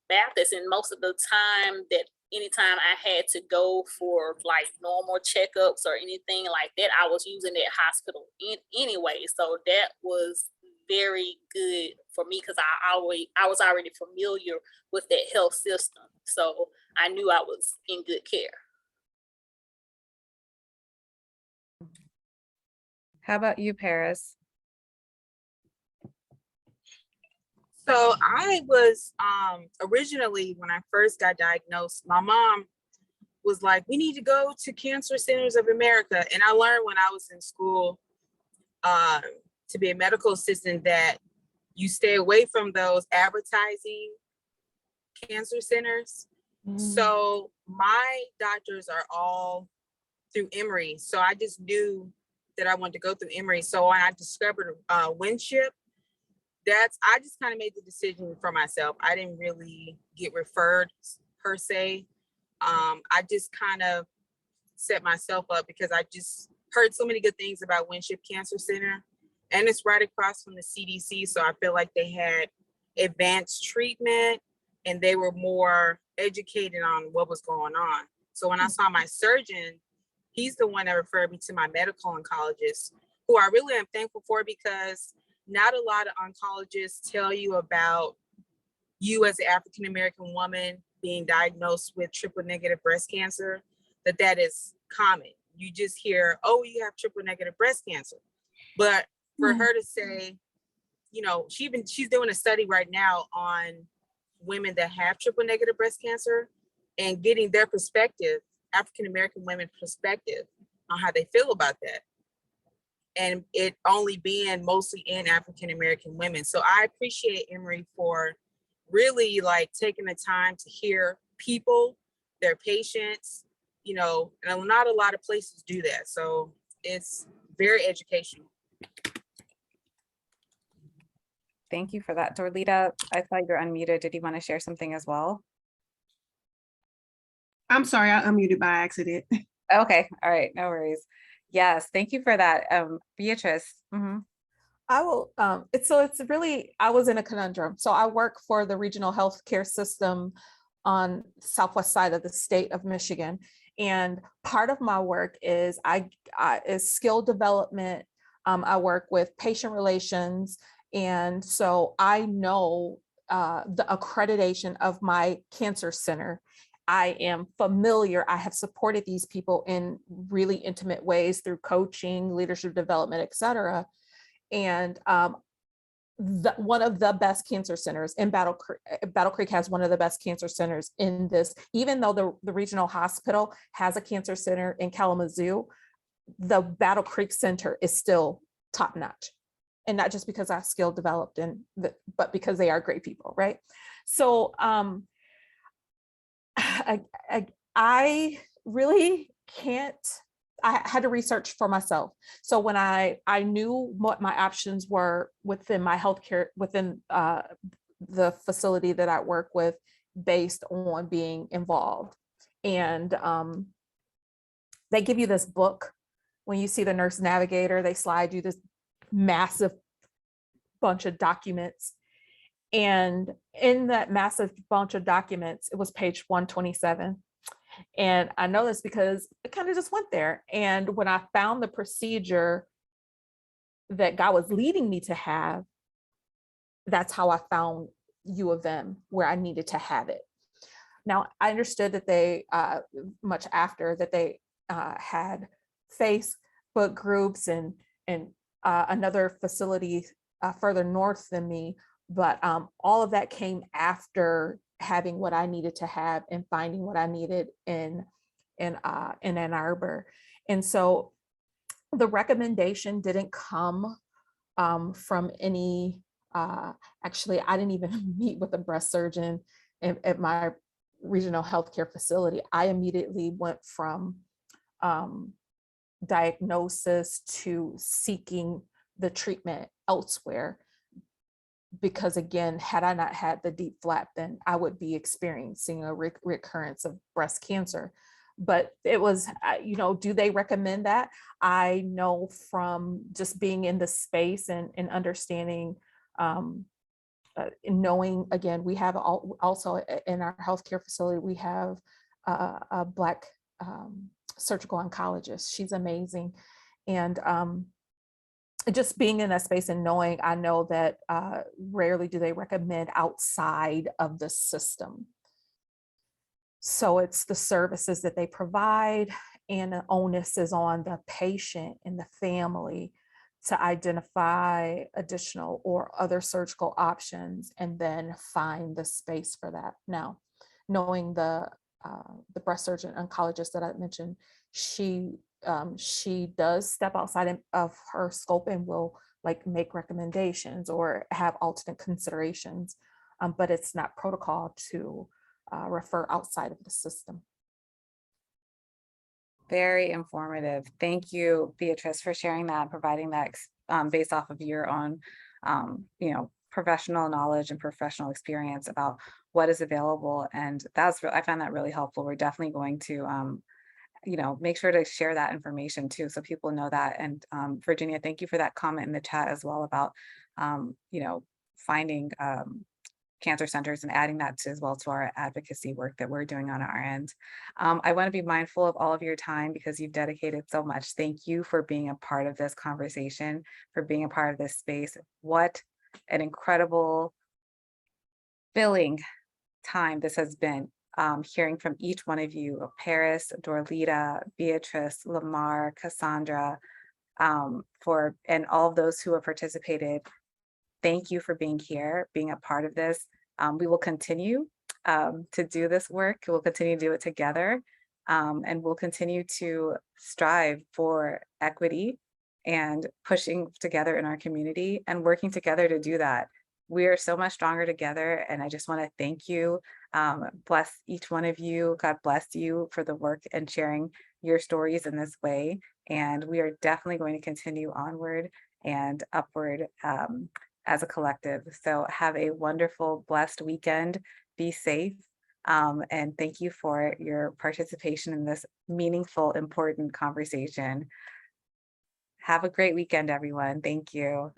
Baptist, and most of the time anytime I had to go for like normal checkups or anything like that, I was using that hospital anyway. So that was very good for me because I was already familiar with that health system. So I knew I was in good care. How about you, Paris? So I was originally, when I first got diagnosed, my mom was like, we need to go to Cancer Centers of America. And I learned when I was in school to be a medical assistant that you stay away from those advertising cancer centers. So my doctors are all through Emory. So I just knew that I wanted to go through Emory. So when I discovered Winship, I just kind of made the decision for myself. I didn't really get referred per se. I just kind of set myself up because I just heard so many good things about Winship Cancer Center, and it's right across from the CDC. So I feel like they had advanced treatment and they were more educated on what was going on. So when I saw my surgeon, he's the one that referred me to my medical oncologist, who I really am thankful for, because not a lot of oncologists tell you about you as an African-American woman being diagnosed with triple negative breast cancer, that is common. You just hear, oh, you have triple negative breast cancer. But for her to say, she's doing a study right now on women that have triple negative breast cancer and getting their perspective, African-American women perspective on how they feel about that. And it only being mostly in African-American women. So I appreciate Emory for really like taking the time to hear people, their patients, and not a lot of places do that. So it's very educational. Thank you for that. Dorlita, I thought you're unmuted. Did you want to share something as well? I'm sorry, I unmuted by accident. Okay, all right, no worries. Yes, thank you for that. Beatrice. I will, I was in a conundrum. So I work for the regional healthcare system on the southwest side of the state of Michigan. And part of my work is skill development. I work with patient relations. And so I know the accreditation of my cancer center. I am familiar. I have supported these people in really intimate ways through coaching, leadership development, et cetera. And one of the best cancer centers in Battle Creek has one of the best cancer centers in this. Even though the regional hospital has a cancer center in Kalamazoo, the Battle Creek Center is still top notch. and not just because I skill developed but because they are great people, right? So I really can't, I had to research for myself. So when I knew what my options were within my healthcare, within the facility that I work with, based on being involved. And they give you this book. When you see the nurse navigator, they slide you this massive bunch of documents. And in that massive bunch of documents, it was page 127. And I know this because it kind of just went there. And when I found the procedure that God was leading me to have, that's how I found U of M, where I needed to have it. Now, I understood that they, much after that, they had Facebook groups and another facility further north than me, but all of that came after having what I needed to have and finding what I needed in Ann Arbor. And so the recommendation didn't come from any, actually, I didn't even meet with a breast surgeon at my regional healthcare facility. I immediately went from diagnosis to seeking the treatment elsewhere. Because again, had I not had the deep flap, then I would be experiencing a recurrence of breast cancer. But it was, do they recommend that? I know from just being in the space and understanding, knowing, again, we have also in our healthcare facility, we have a Black surgical oncologist. She's amazing. And just being in that space and knowing, I know that rarely do they recommend outside of the system. So it's the services that they provide, and the onus is on the patient and the family to identify additional or other surgical options and then find the space for that. Now, knowing the breast surgeon oncologist that I mentioned, she does step outside of her scope and will make recommendations or have alternate considerations, but it's not protocol to refer outside of the system. Very informative. Thank you, Beatrice, for sharing that, providing that based off of your own, professional knowledge and professional experience about what is available. And I found that really helpful. We're definitely going to, make sure to share that information too, so people know that. And Virginia, thank you for that comment in the chat as well about, finding cancer centers and adding that as well to our advocacy work that we're doing on our end. I want to be mindful of all of your time because you've dedicated so much. Thank you for being a part of this conversation, for being a part of this space. What an incredible filling time this has been. Hearing from each one of you, Paris, Dorlita, Beatrice, LaMarr, Cassandra, and all of those who have participated. Thank you for being here, being a part of this. We will continue to do this work. We'll continue to do it together, and we'll continue to strive for equity and pushing together in our community and working together to do that. We are so much stronger together, and I just want to thank you. Bless each one of you. God bless you for the work and sharing your stories in this way. And we are definitely going to continue onward and upward as a collective. So have a wonderful, blessed weekend. Be safe. And thank you for your participation in this meaningful, important conversation. Have a great weekend, everyone. Thank you.